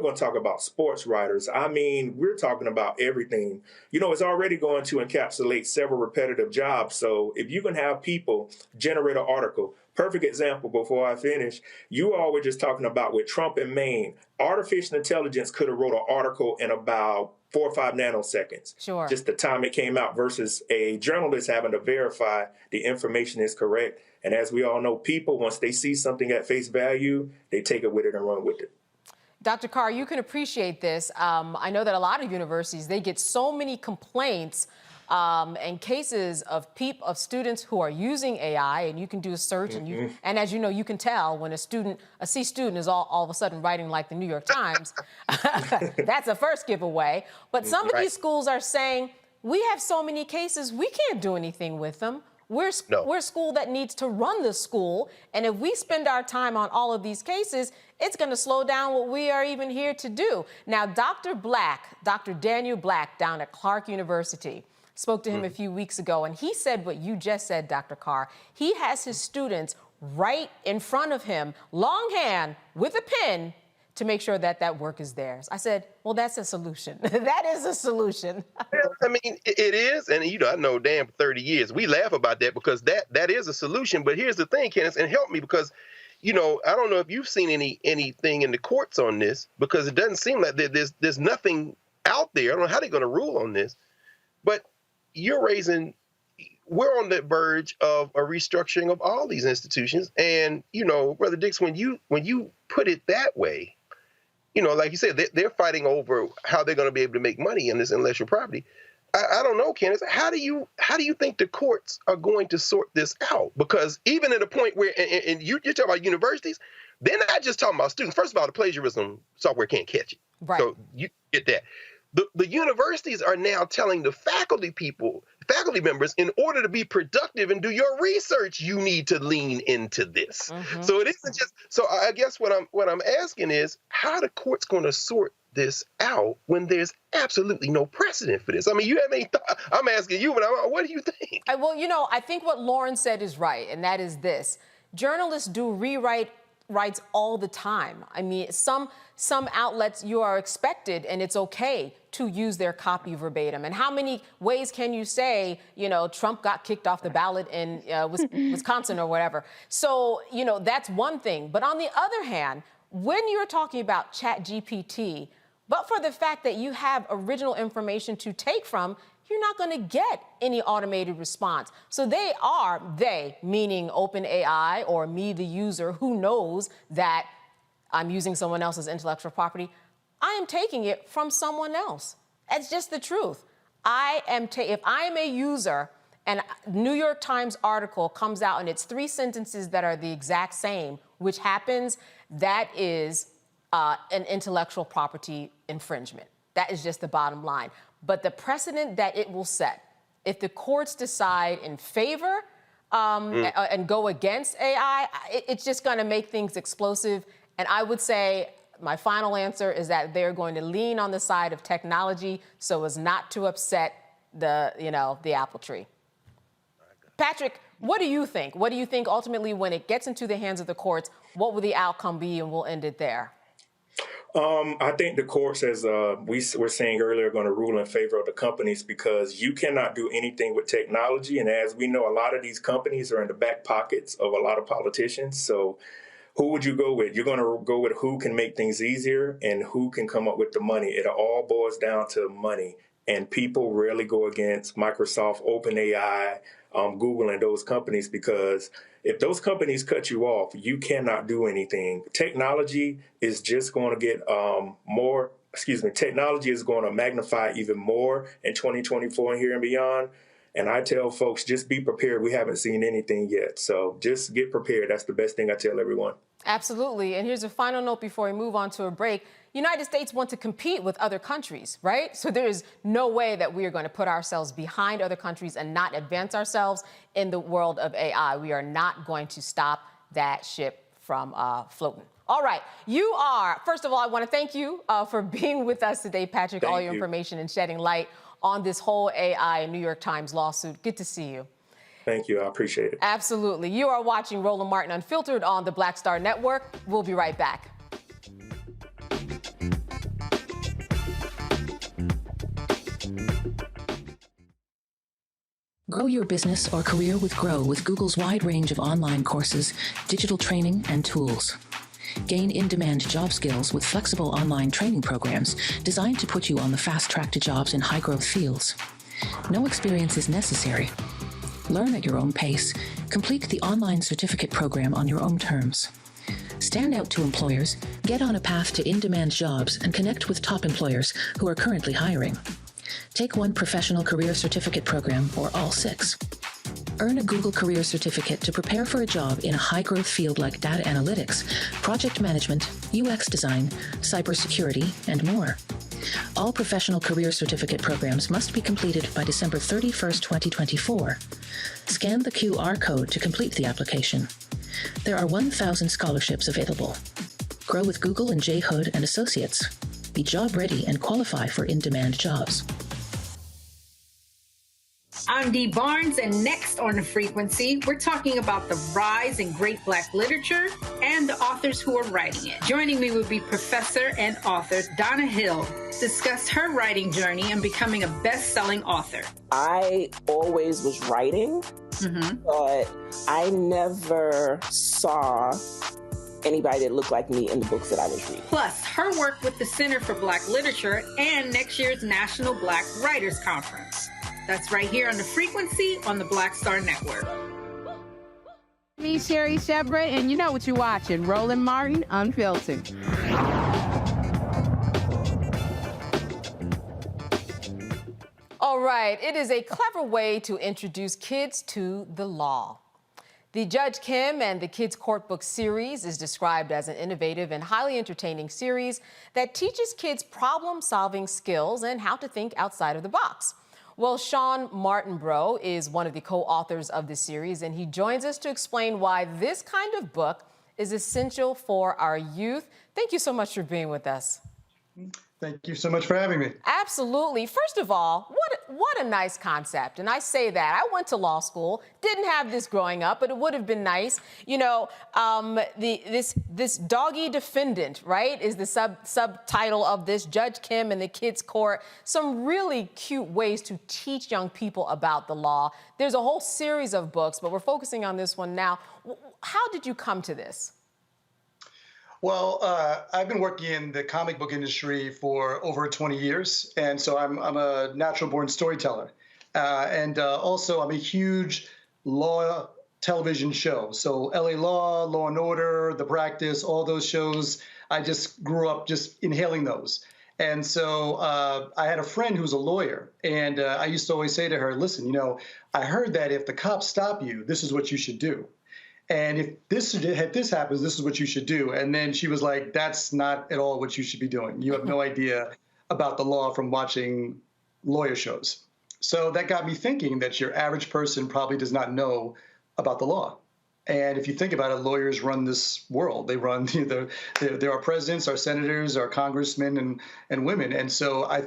gonna talk about sports writers. I mean, we're talking about everything. You know, it's already going to encapsulate several repetitive jobs. So if you can have people generate an article, perfect example before I finish, you all were just talking about with Trump in Maine, artificial intelligence could have wrote an article in about 4 or 5 nanoseconds. Sure. Just the time it came out versus a journalist having to verify the information is correct. And as we all know, people, once they see something at face value, they take it with it and run with it. Dr. Carr, you can appreciate this. I know that a lot of universities, they get so many complaints and cases of students who are using AI, and you can do a search, and and as you know, you can tell when a C student is all of a sudden writing like the New York Times. That's a first giveaway. But some of these schools are saying, we have so many cases, we can't do anything with them. We're a school that needs to run the school, and if we spend our time on all of these cases, it's going to slow down what we are even here to do. Now, Dr. Daniel Black down at Clark University, spoke to him a few weeks ago, and he said what you just said, Dr. Carr. He has his students right in front of him, longhand, with a pen, to make sure that that work is theirs. I said, well, that's a solution. That is a solution. Well, I mean, it is. And, you know, I know Dan for 30 years. We laugh about that because that is a solution. But here's the thing, Candace, and help me, because, you know, I don't know if you've seen anything in the courts on this, because it doesn't seem like there's nothing out there. I don't know how they're going to rule on this. But we're on the verge of a restructuring of all these institutions. And, you know, Brother Dix, when you put it that way, you know, like you said, they're fighting over how they're going to be able to make money in this intellectual property. I don't know, Candace, how do you think the courts are going to sort this out? Because even at a point where, and you're talking about universities, they're not just talking about students. First of all, the plagiarism software can't catch it. Right. So you get that. The universities are now telling the faculty members, in order to be productive and do your research, you need to lean into this. Mm-hmm. So it isn't just. So I guess what I'm asking is, how are the courts going to sort this out when there's absolutely no precedent for this? I mean, you have any thought? I'm asking you, but what do you think? Well, you know, I think what Lauren said is right, and that is this: journalists do rewrites all the time. I mean, some outlets, you are expected, and it's okay to use their copy verbatim. And how many ways can you say, you know, Trump got kicked off the ballot in Wisconsin or whatever? So, you know, that's one thing. But on the other hand, when you're talking about ChatGPT, but for the fact that you have original information to take from, you're not going to get any automated response. So they, meaning OpenAI or me, the user, who knows that I'm using someone else's intellectual property, I am taking it from someone else. That's just the truth. If I am a user and New York Times article comes out and it's 3 sentences that are the exact same, which happens, that is an intellectual property infringement. That is just the bottom line. But the precedent that it will set, if the courts decide in favor and go against AI, it's just going to make things explosive. And I would say my final answer is that they're going to lean on the side of technology so as not to upset the apple tree. Patrick, what do you think? What do you think ultimately when it gets into the hands of the courts, what will the outcome be? And we'll end it there. I think the courts, as we were saying earlier, are going to rule in favor of the companies because you cannot do anything with technology. And as we know, a lot of these companies are in the back pockets of a lot of politicians. So who would you go with? You're going to go with who can make things easier and who can come up with the money. It all boils down to money. And people rarely go against Microsoft, OpenAI, Google, and those companies because if those companies cut you off, you cannot do anything. Technology is just going to get technology is going to magnify even more in 2024 and here and beyond. And I tell folks, just be prepared. We haven't seen anything yet. So just get prepared. That's the best thing I tell everyone. Absolutely. And here's a final note before we move on to a break. United States want to compete with other countries, right? So there is no way that we are going to put ourselves behind other countries and not advance ourselves in the world of AI. We are not going to stop that ship from floating. All right. First of all, I want to thank you for being with us today, Patrick, all your information and shedding light on this whole AI New York Times lawsuit. Good to see you. Thank you. I appreciate it. Absolutely. You are watching Roland Martin Unfiltered on the Black Star Network. We'll be right back. Grow your business or career with Grow with Google's wide range of online courses, digital training, and tools. Gain in-demand job skills with flexible online training programs designed to put you on the fast track to jobs in high-growth fields. No experience is necessary. Learn at your own pace. Complete the online certificate program on your own terms. Stand out to employers, get on a path to in-demand jobs, and connect with top employers who are currently hiring. Take one professional career certificate program or all 6. Earn a Google Career Certificate to prepare for a job in a high-growth field like data analytics, project management, UX design, cybersecurity, and more. All professional career certificate programs must be completed by December 31st, 2024. Scan the QR code to complete the application. There are 1,000 scholarships available. Grow with Google and J. Hood and Associates. Be job ready and qualify for in-demand jobs. I'm Dee Barnes, and next on The Frequency, we're talking about the rise in great Black literature and the authors who are writing it. Joining me will be professor and author Donna Hill, discuss her writing journey and becoming a best-selling author. I always was writing, but I never saw anybody that looked like me in the books that I was reading. Plus, her work with the Center for Black Literature and next year's National Black Writers Conference. That's right here on The Frequency on the Black Star Network. Me, Sherry Shepard, and you know what you're watching, Roland Martin Unfiltered. All right, it is a clever way to introduce kids to the law. The Judge Kim and the Kids Court Book series is described as an innovative and highly entertaining series that teaches kids problem-solving skills and how to think outside of the box. Well, Sean Martinbrough is one of the co-authors of the series, and he joins us to explain why this kind of book is essential for our youth. Thank you so much for being with us. Thank you so much for having me. Absolutely. First of all, what a nice concept. And I say that. I went to law school, didn't have this growing up, but it would have been nice. You know, this doggy defendant, right, is the subtitle of this, Judge Kim and the Kids Court. Some really cute ways to teach young people about the law. There's a whole series of books, but we're focusing on this one now. How did you come to this? Well, I've been working in the comic book industry for over 20 years, and so I'm a natural-born storyteller. And also, I'm a huge law television show. So LA Law, Law and Order, The Practice, all those shows, I just grew up just inhaling those. And so I had a friend who's a lawyer, and I used to always say to her, listen, you know, I heard that if the cops stop you, this is what you should do. And if this happens, this is what you should do. And then she was like, that's not at all what you should be doing. You have no idea about the law from watching lawyer shows. So that got me thinking that your average person probably does not know about the law. And if you think about it, lawyers run this world. They run, there are presidents, our senators, our congressmen, and women. And so I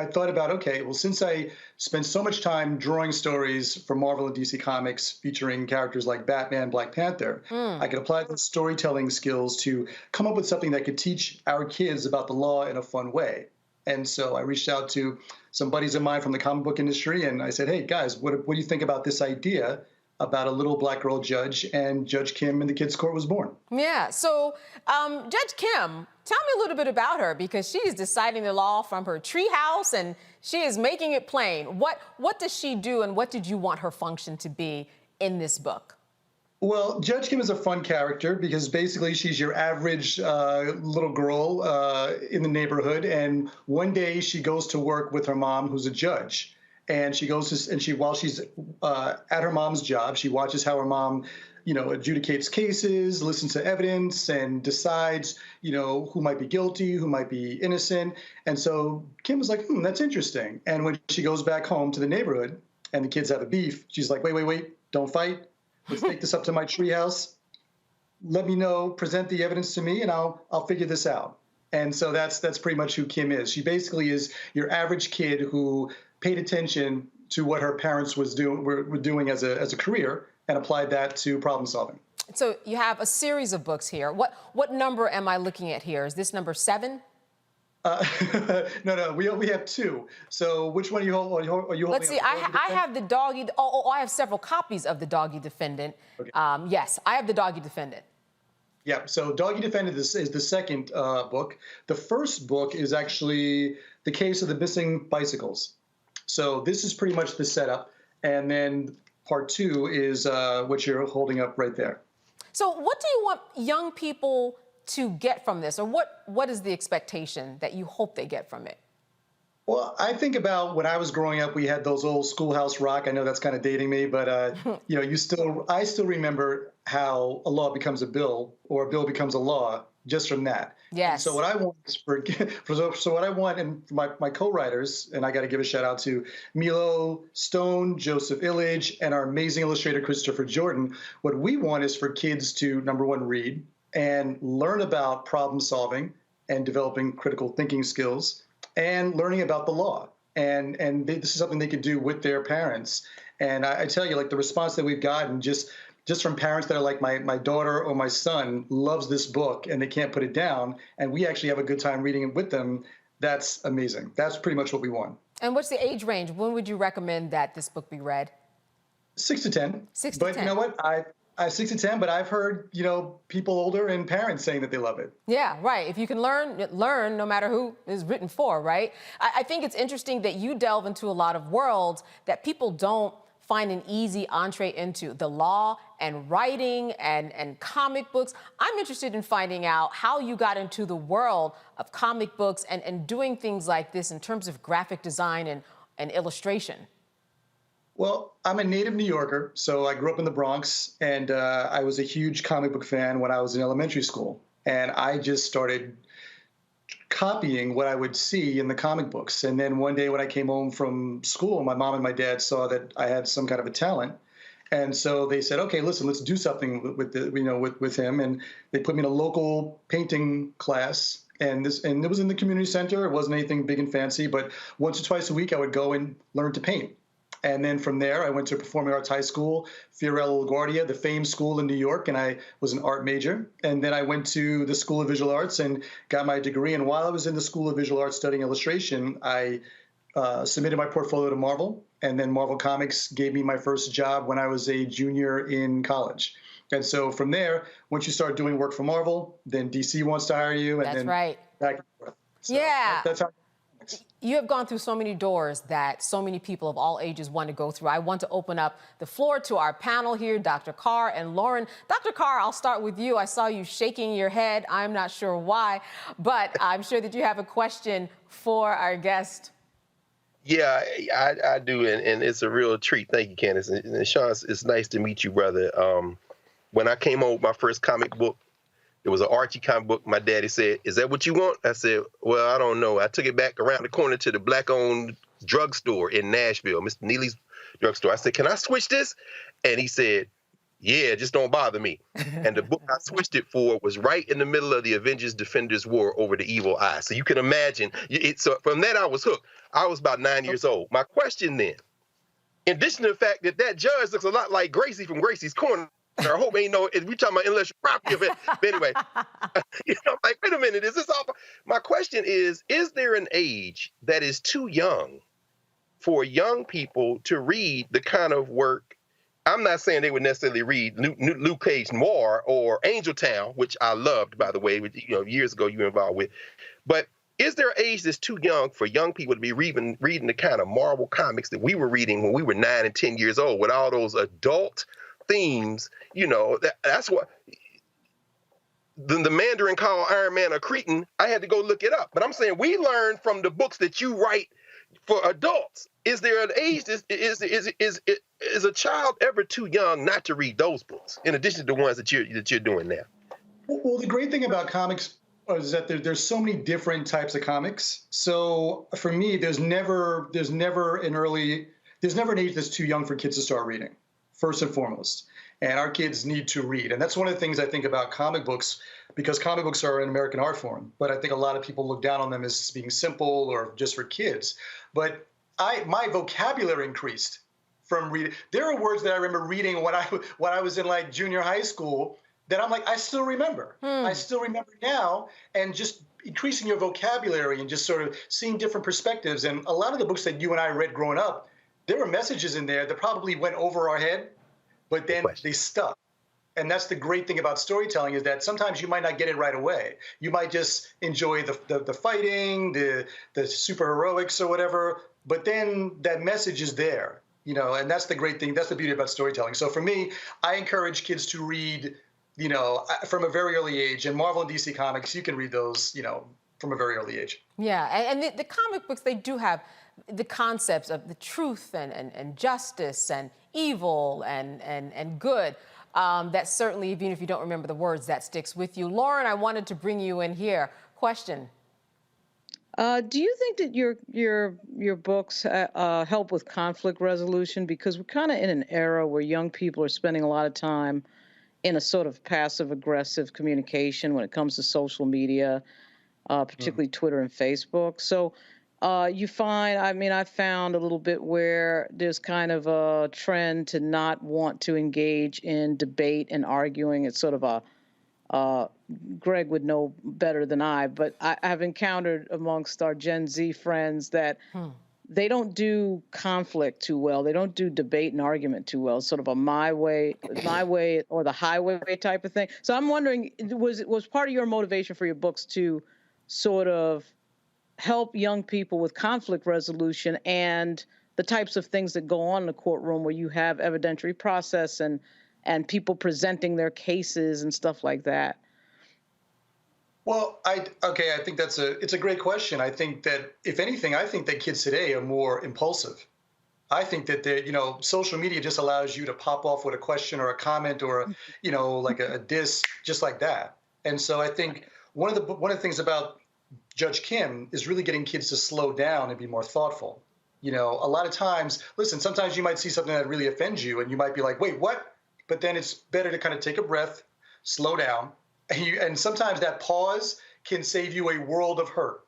thought about, okay, well, since I spent so much time drawing stories for Marvel and DC Comics featuring characters like Batman, Black Panther, I could apply those storytelling skills to come up with something that could teach our kids about the law in a fun way. And so I reached out to some buddies of mine from the comic book industry, and I said, hey, guys, what do you think about this idea about a little black girl judge? And Judge Kim in the Kids Court was born. Yeah, so Judge Kim, tell me a little bit about her, because she's deciding the law from her treehouse and she is making it plain. What does she do, and what did you want her function to be in this book? Well, Judge Kim is a fun character because basically she's your average little girl in the neighborhood. And one day she goes to work with her mom, who's a judge. And she goes to, while she's at her mom's job, she watches how her mom, adjudicates cases, listens to evidence, and decides, who might be guilty, who might be innocent. And so Kim was like, that's interesting. And when she goes back home to the neighborhood and the kids have a beef, she's like, wait, don't fight. Let's take this up to my treehouse. Let me know, present the evidence to me, and I'll figure this out. And so that's pretty much who Kim is. She basically is your average kid who paid attention to what her parents were doing as a career and applied that to problem solving. So you have a series of books here. What number am I looking at here? Is this number 7? No, we have 2. So which one are you holding? Let's see. I have the Doggy. I have several copies of the Doggy Defendant. Okay. Yes, I have the Doggy Defendant. Yeah. So Doggy Defendant is the second book. The first book is actually the case of the missing bicycles. So this is pretty much the setup, and then part 2 is what you're holding up right there. So what do you want young people to get from this, or what is the expectation that you hope they get from it? Well, I think about when I was growing up, we had those old Schoolhouse Rock. I know that's kind of dating me, but I still remember how a law becomes a bill, or a bill becomes a law, just from that. Yes. And so what I want is and my co-writers, and I got to give a shout out to Milo Stone, Joseph Illidge, and our amazing illustrator Christopher Jordan. What we want is for kids to, number one, read and learn about problem solving and developing critical thinking skills, and learning about the law. And this is something they could do with their parents. And I tell you, like, the response that we've gotten just from parents that are like, my daughter or my son loves this book and they can't put it down, and we actually have a good time reading it with them. That's amazing. That's pretty much what we want. And what's the age range? When would you recommend that this book be read? 6 to 10. 6 to 10. But you know what? I 6 to 10, but I've heard, people older and parents saying that they love it. Yeah, right. If you can learn no matter who is written for, right? I think it's interesting that you delve into a lot of worlds that people don't find an easy entree into. The law and writing and comic books. I'm interested in finding out how you got into the world of comic books and doing things like this in terms of graphic design and illustration. Well, I'm a native New Yorker, so I grew up in the Bronx, and I was a huge comic book fan when I was in elementary school. And I just started copying what I would see in the comic books. And then one day when I came home from school, my mom and my dad saw that I had some kind of a talent. And so they said, okay, listen, let's do something with him. And they put me in a local painting class. And it was in the community center. It wasn't anything big and fancy, but once or twice a week I would go and learn to paint. And then from there, I went to Performing Arts High School, Fiorello LaGuardia, the famed school in New York, and I was an art major. And then I went to the School of Visual Arts and got my degree. And while I was in the School of Visual Arts studying illustration, I submitted my portfolio to Marvel. And then Marvel Comics gave me my first job when I was a junior in college. And so from there, once you start doing work for Marvel, then DC wants to hire you. And that's then right. Back and forth. So yeah. That's how. You have gone through so many doors that so many people of all ages want to go through. I want to open up the floor to our panel here, Dr. Carr and Lauren. Dr. Carr, I'll start with you. I saw you shaking your head. I'm not sure why, but I'm sure that you have a question for our guest. Yeah, I do, and it's a real treat. Thank you, Candace. And Sean, it's nice to meet you, brother. When I came home with my first comic book, it was an Archie comic book. My daddy said, "Is that what you want?" I said, "Well, I don't know." I took it back around the corner to the black-owned drugstore in Nashville, Mr. Neely's drugstore. I said, "Can I switch this?" And he said, Yeah, just don't bother me. And the book I switched it for was right in the middle of the Avengers Defenders War over the evil eye. So you can imagine. So from that, I was hooked. I was about 9 years old. My question then, in addition to the fact that that judge looks a lot like Gracie from Gracie's Corner, I hope ain't no, we talking about intellectual property of it. But anyway, I'm like, wait a minute, is this all? My question is there an age that is too young for young people to read the kind of work? I'm not saying they would necessarily read Luke Cage Noir or Angel Town, which I loved, by the way, which, years ago you were involved with. But is there an age that's too young for young people to be reading the kind of Marvel comics that we were reading when we were 9 and 10 years old, with all those adult themes? That's what the Mandarin called Iron Man a cretin. I had to go look it up. But I'm saying we learn from the books that you write for adults. Is there an age? Is a child ever too young not to read those books, in addition to the ones that you're doing now? Well, the great thing about comics is that there's so many different types of comics. So for me, there's never an age that's too young for kids to start reading, first and foremost. And our kids need to read. And that's one of the things I think about comic books, because comic books are an American art form. But I think a lot of people look down on them as being simple or just for kids. But my vocabulary increased from reading. There are words that I remember reading when I was in like junior high school that I'm like, I still remember. I still remember now. And just increasing your vocabulary and just sort of seeing different perspectives. And a lot of the books that you and I read growing up, there were messages in there that probably went over our head, but then they stuck. And that's the great thing about storytelling, is that sometimes you might not get it right away. You might just enjoy the fighting, the super heroics or whatever, but then that message is there, and that's the great thing. That's the beauty about storytelling. So for me, I encourage kids to read, from a very early age. And Marvel and DC Comics, you can read those, from a very early age. Yeah, and the comic books, they do have the concepts of the truth and justice and evil and good. That certainly, even if you don't remember the words, that sticks with you. Lauren, I wanted to bring you in here. Question. Do you think that your books help with conflict resolution? Because we're kind of in an era where young people are spending a lot of time in a sort of passive-aggressive communication when it comes to social media, particularly Twitter and Facebook. So you find, I found a little bit where there's kind of a trend to not want to engage in debate and arguing. It's sort of Greg would know better than I, but I've encountered amongst our Gen Z friends that they don't do conflict too well. They don't do debate and argument too well. It's sort of a my way or the highway type of thing. So I'm wondering, was part of your motivation for your books to sort of help young people with conflict resolution and the types of things that go on in the courtroom where you have evidentiary process and people presenting their cases and stuff like that? Well, I think it's a great question. I think that, if anything, I think that kids today are more impulsive. I think that social media just allows you to pop off with a question or a comment or like a diss, just like that. And so I think one of the things about Judge Kim is really getting kids to slow down and be more thoughtful. A lot of times, listen, sometimes you might see something that really offends you and you might be like, wait, what? But then it's better to kind of take a breath, slow down. And sometimes that pause can save you a world of hurt.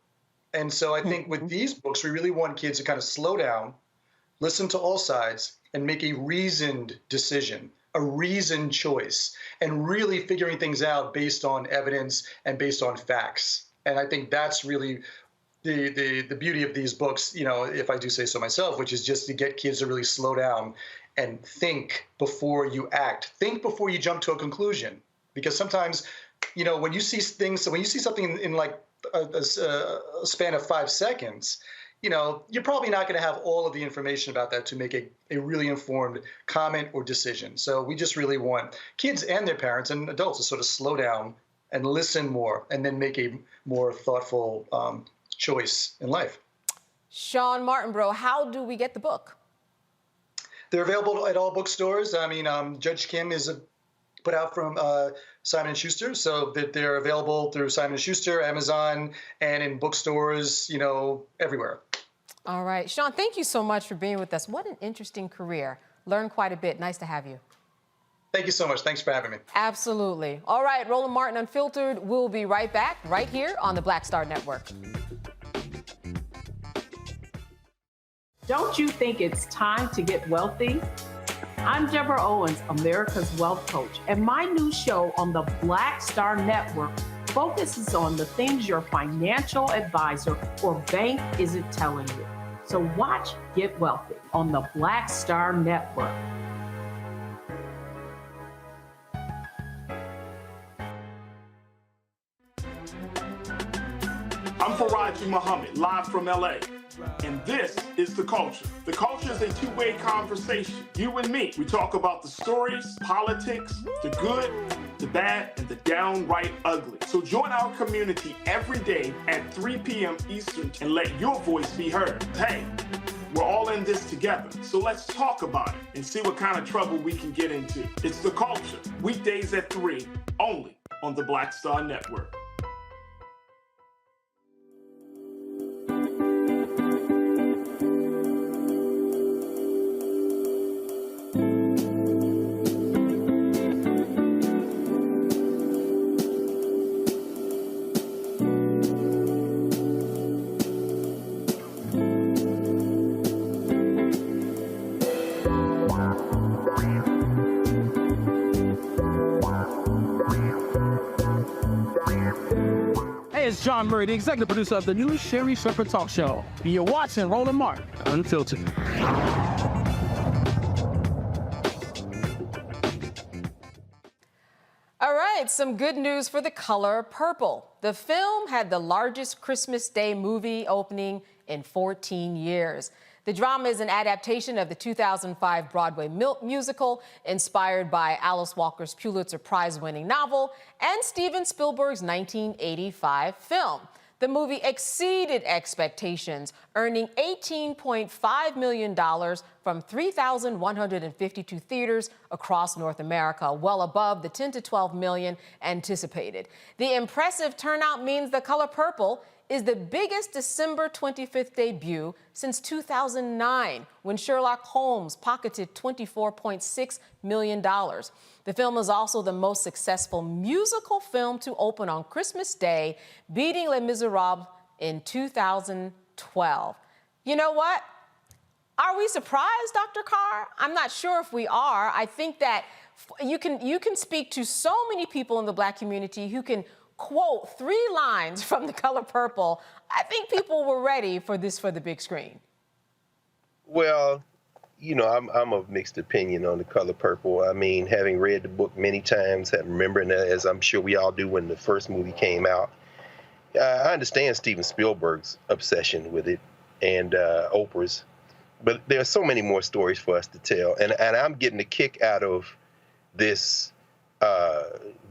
And so I think with these books, we really want kids to kind of slow down, listen to all sides, and make a reasoned decision, a reasoned choice, and really figuring things out based on evidence and based on facts. And I think that's really the beauty of these books, if I do say so myself, which is just to get kids to really slow down and think before you act. Think before you jump to a conclusion. Because sometimes, when you see something in like a span of 5 seconds, you're probably not going to have all of the information about that to make a really informed comment or decision. So we just really want kids and their parents and adults to sort of slow down and listen more, and then make a more thoughtful choice in life. Sean Martinborough, how do we get the book? They're available at all bookstores. Judge Kim is put out from Simon & Schuster, so that they're available through Simon & Schuster, Amazon, and in bookstores, everywhere. All right. Sean, thank you so much for being with us. What an interesting career. Learned quite a bit. Nice to have you. Thank you so much. Thanks for having me. Absolutely. All right, Roland Martin Unfiltered. We'll be right back right here on the Black Star Network. Don't you think it's time to get wealthy? I'm Deborah Owens, America's Wealth Coach, and my new show on the Black Star Network focuses on the things your financial advisor or bank isn't telling you. So watch Get Wealthy on the Black Star Network. I'm Faraji Muhammad, live from LA. And this is The Culture. The Culture is a two-way conversation. You and me. We talk about the stories, politics, the good, the bad, and the downright ugly. So join our community every day at 3 p.m. Eastern and let your voice be heard. Hey, we're all in this together. So let's talk about it and see what kind of trouble we can get into. It's The Culture. Weekdays at 3, only on the Black Star Network. It's John Murray, the executive producer of the new Sherry Shepherd Talk Show. You're watching Roland Martin Unfiltered. All right, some good news for The Color Purple. The film had the largest Christmas Day movie opening in 14 years. The drama is an adaptation of the 2005 Broadway musical inspired by Alice Walker's Pulitzer Prize-winning novel and Steven Spielberg's 1985 film. The movie exceeded expectations, earning $18.5 million from 3,152 theaters across North America, well above the 10 to 12 million anticipated. The impressive turnout means The Color Purple is the biggest December 25th debut since 2009, when Sherlock Holmes pocketed $24.6 million. The film is also the most successful musical film to open on Christmas Day, beating Les Miserables in 2012. You know what? Are we surprised, Dr. Carr? I'm not sure if we are. I think that you can speak to so many people in the Black community who can quote 3 lines from The Color Purple. I think people were ready for this for the big screen. Well, you know, I'm of mixed opinion on The Color Purple. I mean, having read the book many times, remembering that, as I'm sure we all do when the first movie came out, I understand Steven Spielberg's obsession with it and Oprah's, but there are so many more stories for us to tell. And I'm getting a kick out of this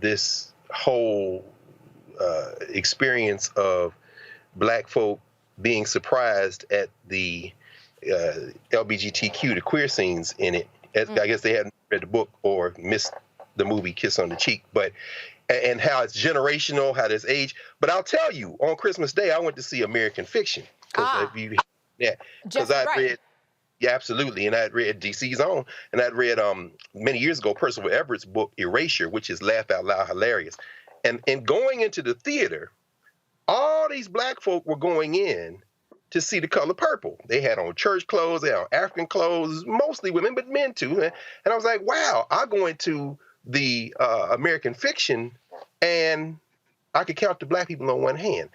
this whole experience of Black folk being surprised at the LGBTQ, the queer scenes in it. I guess they hadn't read the book or missed the movie Kiss on the Cheek, and how it's generational, how there's age. But I'll tell you, on Christmas Day, I went to see American Fiction. Because I'd read, yeah, absolutely, and I'd read DC's Own, and I'd read many years ago Percival Everett's book Erasure, which is laugh out loud hilarious. And going into the theater, all these Black folk were going in to see The Color Purple. They had on church clothes, they had on African clothes, mostly women, but men too. And I was like, wow, I go into the American Fiction and I could count the Black people on one hand.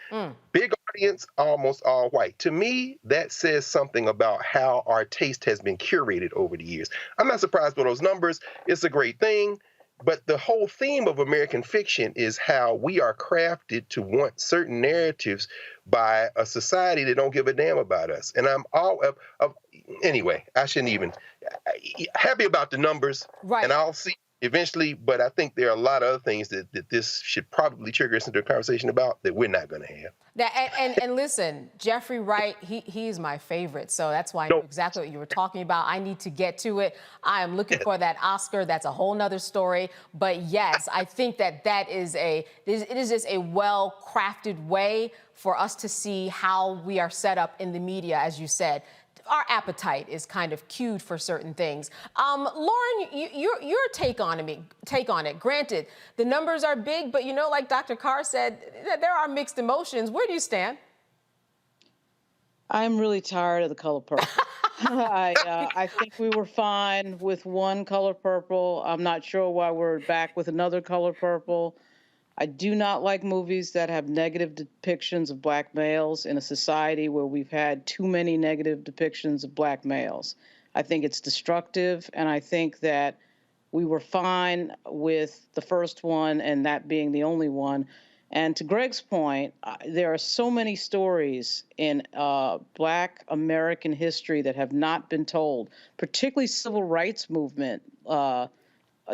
Big audience, almost all white. To me, that says something about how our taste has been curated over the years. I'm not surprised by those numbers. It's a great thing. But the whole theme of American Fiction is how we are crafted to want certain narratives by a society that don't give a damn about us. And I'm all anyway, I shouldn't even happy about the numbers. Right. And I'll see eventually, but I think there are a lot of other things that this should probably trigger us into a conversation about that we're not going to have. And listen, Jeffrey Wright, he's my favorite, so that's why I know exactly what you were talking about. I need to get to it. I am looking for that Oscar. That's a whole nother story. But yes, I think it is just a well-crafted way for us to see how we are set up in the media, as you said, our appetite is kind of cued for certain things. Lauren, your take on it. Granted, the numbers are big, but like Dr. Carr said, there are mixed emotions. Where do you stand? I'm really tired of the color purple. I think we were fine with one color purple. I'm not sure why we're back with another color purple. I do not like movies that have negative depictions of black males in a society where we've had too many negative depictions of black males. I think it's destructive, and I think that we were fine with the first one and that being the only one. And to Greg's point, there are so many stories in Black American history that have not been told, particularly civil rights movement,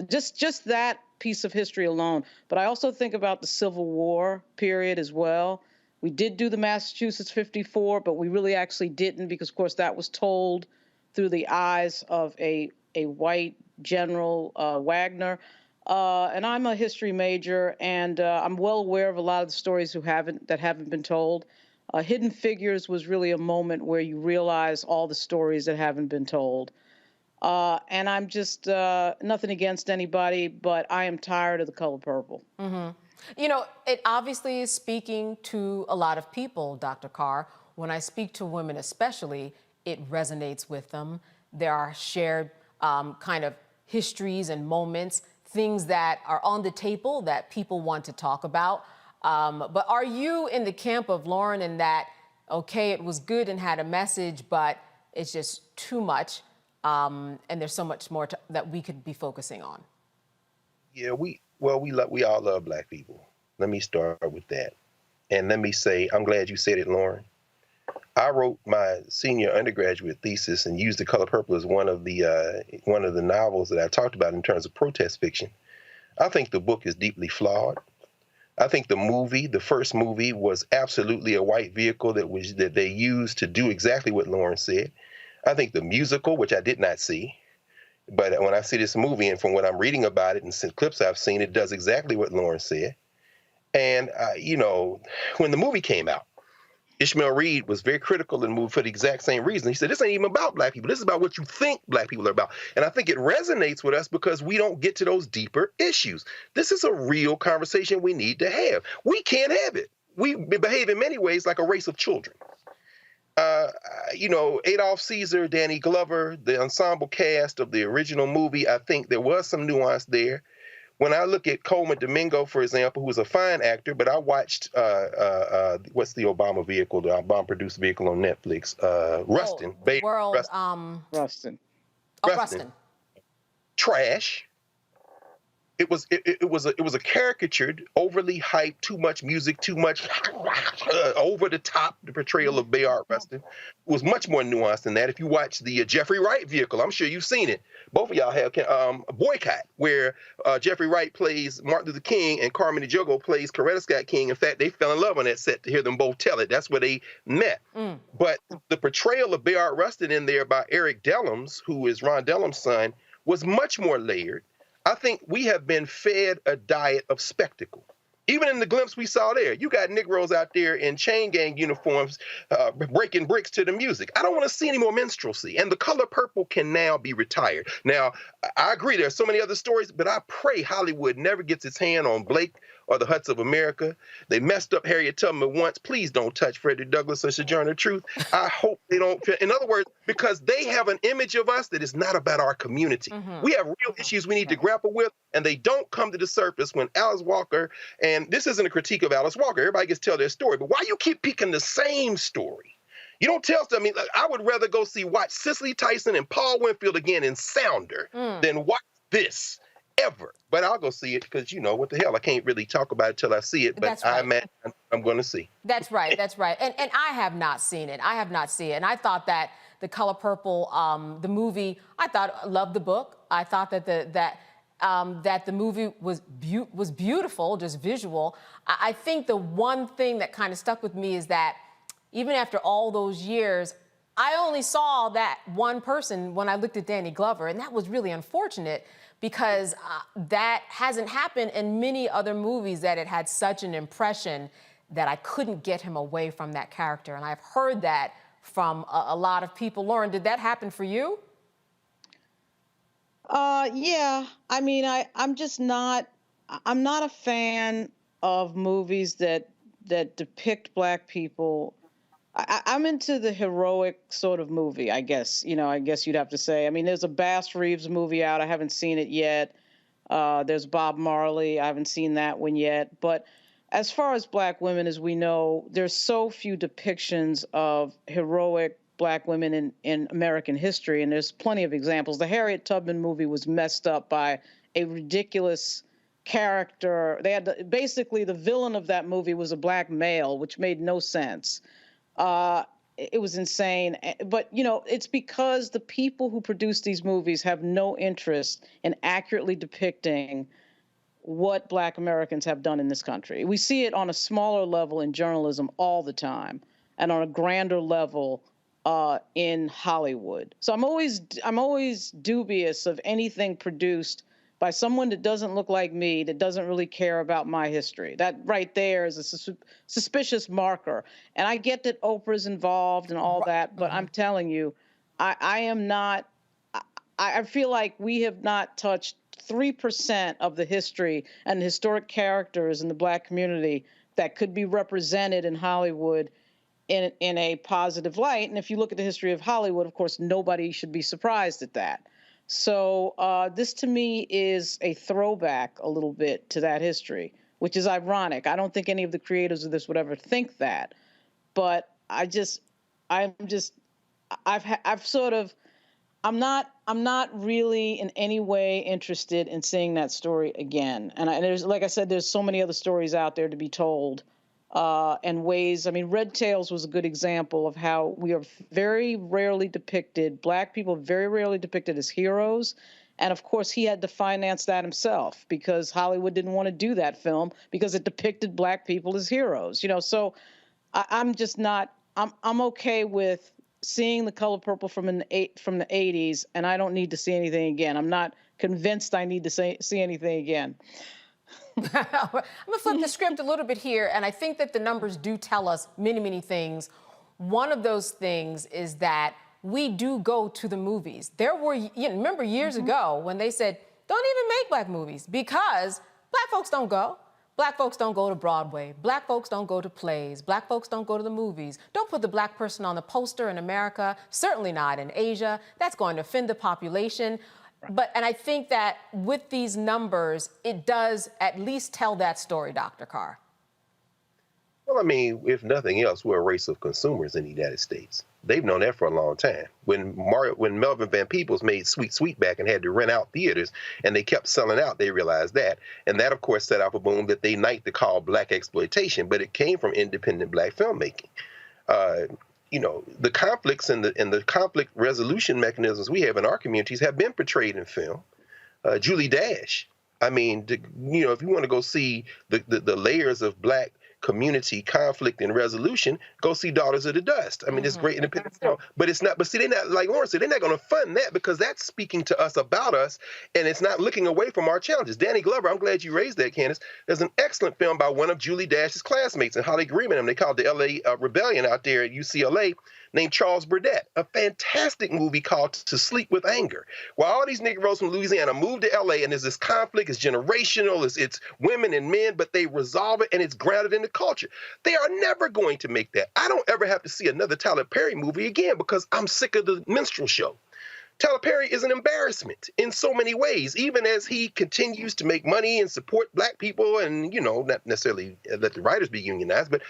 just that piece of history alone. But I also think about the Civil War period as well. We did do the Massachusetts 54, but we really actually didn't because, of course, that was told through the eyes of a white general, Wagner. And I'm a history major, and I'm well aware of a lot of the stories that haven't been told. Hidden Figures was really a moment where you realize all the stories that haven't been told. And I'm just nothing against anybody, but I am tired of the color purple. Mm-hmm. It obviously is speaking to a lot of people, Dr. Carr. When I speak to women especially, it resonates with them. There are shared kind of histories and moments, things that are on the table that people want to talk about. But are you in the camp of Lauren in that, okay, it was good and had a message, but it's just too much, and there's so much more that we could be focusing on? Yeah, we all love black people. Let me start with that. And let me say, I'm glad you said it, Lauren. I wrote my senior undergraduate thesis and used The Color Purple as one of the novels that I talked about in terms of protest fiction. I think the book is deeply flawed. I think the first movie, was absolutely a white vehicle that they used to do exactly what Lauren said. I think the musical, which I did not see, but when I see this movie and from what I'm reading about it and some clips I've seen, it does exactly what Lauren said. And when the movie came out, Ishmael Reed was very critical of the movie for the exact same reason. He said, this ain't even about black people. This is about what you think black people are about. And I think it resonates with us because we don't get to those deeper issues. This is a real conversation we need to have. We can't have it. We behave in many ways like a race of children. Adolph Caesar, Danny Glover, the ensemble cast of the original movie, I think there was some nuance there. When I look at Coleman Domingo, for example, who's a fine actor, but I watched, what's the Obama vehicle, the Obama-produced vehicle on Netflix? Rustin. Rustin. Rustin. Trash. It was a caricatured, overly hyped, too much music, too much over the top. The portrayal of Bayard Rustin was much more nuanced than that. If you watch the Jeffrey Wright vehicle, I'm sure you've seen it. Both of y'all have Boycott, where Jeffrey Wright plays Martin Luther King and Carmen Ejogo plays Coretta Scott King. In fact, they fell in love on that set to hear them both tell it. That's where they met. But the portrayal of Bayard Rustin in there by Eric Dellums, who is Ron Dellums' son, was much more layered. I think we have been fed a diet of spectacle. Even in the glimpse we saw there, you got Negroes out there in chain gang uniforms breaking bricks to the music. I don't want to see any more minstrelsy. And The Color Purple can now be retired. Now, I agree there are so many other stories, but I pray Hollywood never gets its hand on Blake or the Huts of America. They messed up Harriet Tubman once. Please don't touch Frederick Douglass or Sojourner Truth. I hope they don't. In other words, because they have an image of us that is not about our community. We have real issues we need to grapple with, and they don't come to the surface when Alice Walker, and this isn't a critique of Alice Walker, everybody gets to tell their story, but why you keep picking the same story? You don't tell them. I mean, I would rather watch Cicely Tyson and Paul Winfield again in Sounder than watch this. Ever. But I'll go see it because, what the hell, I can't really talk about it till I see it, but I imagine I'm going to see. That's right. And I have not seen it. And I thought that The Color Purple, the movie, loved the book. I thought that the movie was beautiful, just visual. I think the one thing that kind of stuck with me is that even after all those years, I only saw that one person when I looked at Danny Glover, and that was really unfortunate because that hasn't happened in many other movies that it had such an impression that I couldn't get him away from that character. And I've heard that from a lot of people. Lauren, did that happen for you? Yeah. I mean, I'm not a fan of movies that depict Black people. I'm into the heroic sort of movie, I guess. I guess you'd have to say. I mean, there's a Bass Reeves movie out. I haven't seen it yet. There's Bob Marley. I haven't seen that one yet. But as far as Black women, as we know, there's so few depictions of heroic Black women in American history, and there's plenty of examples. The Harriet Tubman movie was messed up by a ridiculous character. Basically the villain of that movie was a Black male, which made no sense. It was insane. But, it's because the people who produce these movies have no interest in accurately depicting what Black Americans have done in this country. We see it on a smaller level in journalism all the time, and on a grander level in Hollywood. So I'm always dubious of anything produced by someone that doesn't look like me, that doesn't really care about my history. That right there is a suspicious marker. And I get that Oprah's involved and all that, but I'm telling you, I feel like we have not touched 3% of the history and historic characters in the Black community that could be represented in Hollywood in a positive light. And if you look at the history of Hollywood, of course, nobody should be surprised at that. So this to me is a throwback a little bit to that history, which is ironic. I don't think any of the creators of this would ever think that, but I'm not really in any way interested in seeing that story again. And there's, like I said, there's so many other stories out there to be told. And ways, I mean, Red Tails was a good example of how we are very rarely depicted, Black people very rarely depicted as heroes. And of course, he had to finance that himself because Hollywood didn't want to do that film because it depicted Black people as heroes. So I'm just not, I'm okay with seeing The Color Purple from the 80s, and I don't need to see anything again. I'm not convinced I need to see anything again. I'm going to flip the script a little bit here, and I think that the numbers do tell us many, many things. One of those things is that we do go to the movies. There were, remember years ago when they said, don't even make Black movies because Black folks don't go. Black folks don't go to Broadway. Black folks don't go to plays. Black folks don't go to the movies. Don't put the Black person on the poster in America, certainly not in Asia. That's going to offend the population. And I think that with these numbers, it does at least tell that story, Dr. Carr. Well, I mean, if nothing else, we're a race of consumers in the United States. They've known that for a long time. When Melvin Van Peebles made Sweet Sweetback and had to rent out theaters, and they kept selling out, they realized that. And that, of course, set off a boom that they like to call Black exploitation, but it came from independent Black filmmaking. The conflicts and the conflict resolution mechanisms we have in our communities have been portrayed in film. Julie Dash. I mean, if you want to go see the layers of Black community conflict and resolution, go see Daughters of the Dust. I mean, it's great independent film, but it's not. But see, they're not, like Lauren said, they're not going to fund that because that's speaking to us about us, and it's not looking away from our challenges. Danny Glover, I'm glad you raised that, Candace. There's an excellent film by one of Julie Dash's classmates and Holly Greenman. They called the L.A. Rebellion out there at UCLA. Named Charles Burdette, a fantastic movie called To Sleep with Anger, where all these Negroes from Louisiana moved to LA and there's this conflict, it's generational, it's women and men, but they resolve it and it's grounded in the culture. They are never going to make that. I don't ever have to see another Tyler Perry movie again because I'm sick of the minstrel show. Tyler Perry is an embarrassment in so many ways, even as he continues to make money and support Black people and, not necessarily let the writers be unionized. But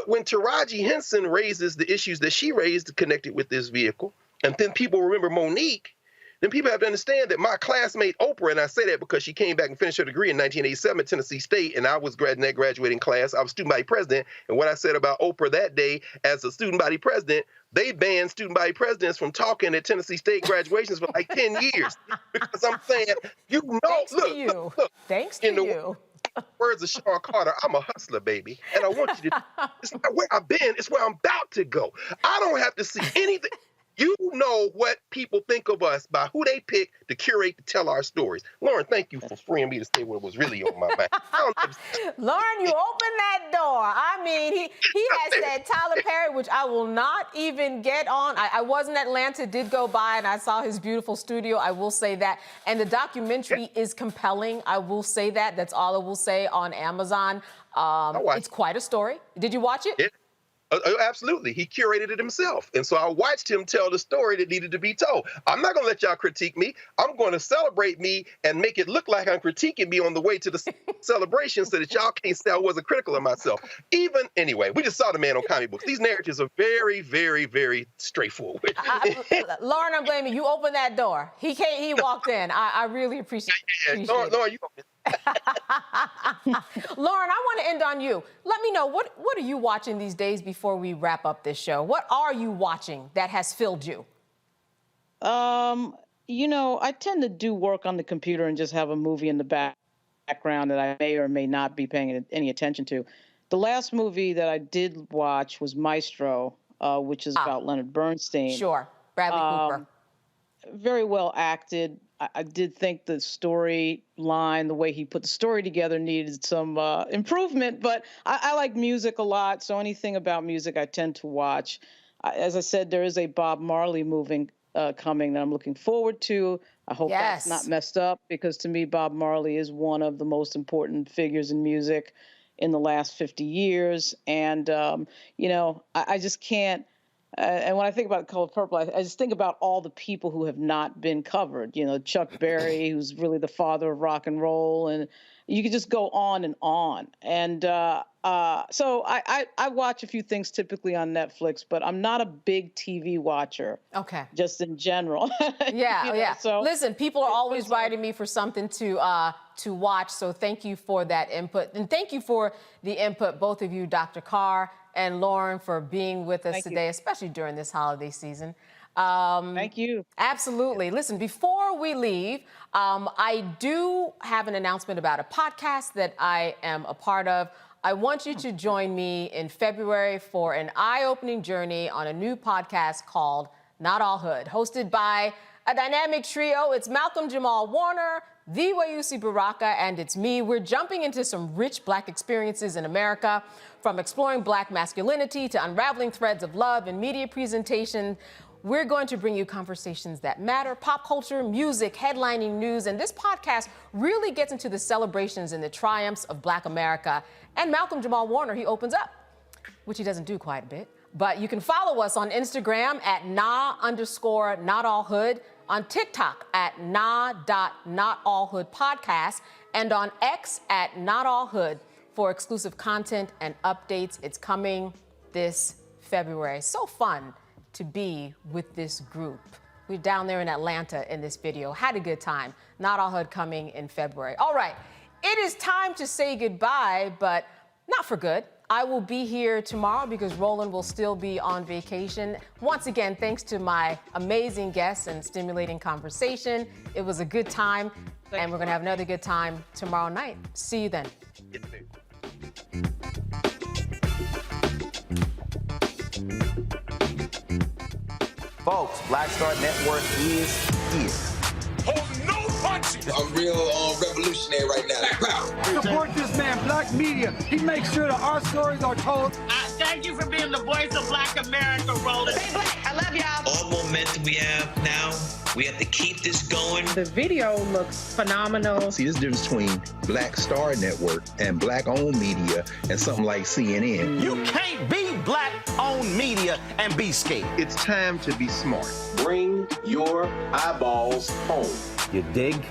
when Taraji Henson raises the issues that she raised connected with this vehicle, and then people remember Monique, then people have to understand that my classmate Oprah, and I say that because she came back and finished her degree in 1987 at Tennessee State, and I was in that graduating class. I was student body president, and what I said about Oprah that day as a student body president, they banned student body presidents from talking at Tennessee State graduations for like 10 years. Because I'm saying, look. Thanks to you. Words of Sean Carter, I'm a hustler, baby. And I want you to, it's not where I've been, it's where I'm about to go. I don't have to see anything. You know what people think of us by who they pick to curate to tell our stories. Lauren, thank you for freeing me to say what was really on my mind. Lauren, you opened that door. I mean, he has said Tyler Perry, which I will not even get on. I was in Atlanta, did go by, and I saw his beautiful studio. I will say that. And the documentary is compelling. I will say that. That's all I will say on Amazon. It's quite a story. Did you watch it? Yeah. Absolutely. He curated it himself. And so I watched him tell the story that needed to be told. I'm not going to let y'all critique me. I'm going to celebrate me and make it look like I'm critiquing me on the way to the celebration so that y'all can't say I wasn't critical of myself. Anyway, we just saw the man on comic books. These narratives are very, very, very straightforward. Lauren, I'm blaming you. Opened that door. He walked in. I really appreciate it. Lauren, you Lauren, I want to end on you. Let me know, what are you watching these days before we wrap up this show? What are you watching that has filled you? You know, I tend to do work on the computer and just have a movie in the background that I may or may not be paying any attention to. The last movie that I did watch was Maestro, which is about Leonard Bernstein. Sure, Bradley Cooper. Very well acted. I did think the storyline, the way he put the story together, needed some improvement, but I like music a lot, so anything about music I tend to watch. As I said, there is a Bob Marley movie coming that I'm looking forward to. I hope that's not messed up, because to me, Bob Marley is one of the most important figures in music in the last 50 years. And, you know, I just can't. And when I think about Color Purple, I just think about all the people who have not been covered. You know, Chuck Berry, who's really the father of rock and roll, and you could just go on and on. And so I watch a few things typically on Netflix, but I'm not a big TV watcher. Okay. Just in general. Yeah. So listen, people are always writing me for something to watch. So thank you for that input, and thank you for the input, both of you, Dr. Carr and Lauren, for being with us today, especially during this holiday season. Thank you. Absolutely. Listen, before we leave, I do have an announcement about a podcast that I am a part of. I want you to join me in February for an eye-opening journey on a new podcast called Not All Hood, hosted by a dynamic trio. It's Malcolm Jamal Warner, the Wayusi Baraka, and it's me. We're jumping into some rich Black experiences in America, from exploring Black masculinity to unraveling threads of love and media presentation. We're going to bring you conversations that matter, pop culture, music, headlining news, and this podcast really gets into the celebrations and the triumphs of Black America. And Malcolm Jamal Warner, he opens up, which he doesn't do quite a bit. But you can follow us on Instagram at nah_notallhood, on TikTok at nah.notallhoodpodcast, and on X at notallhood for exclusive content and updates. It's coming this February. So fun to be with this group. We're down there in Atlanta in this video. Had a good time. Not All Hood coming in February. All right, it is time to say goodbye, but not for good. I will be here tomorrow because Roland will still be on vacation. Once again, thanks to my amazing guests and stimulating conversation. It was a good time, and we're gonna have another good time tomorrow night. See you then. Folks, Black Star Network is here. Hold no punches! I'm real revolutionary right now. Pow. Support this man, Black media. He makes sure that our stories are told. Thank you for being the voice of Black America, Roland. Stay Black. I love y'all. All momentum we have now, we have to keep this going. The video looks phenomenal. See, this difference between Black Star Network and Black-owned media and something like CNN. You can't be Black-owned media and be scared. It's time to be smart. Bring your eyeballs home. You dig?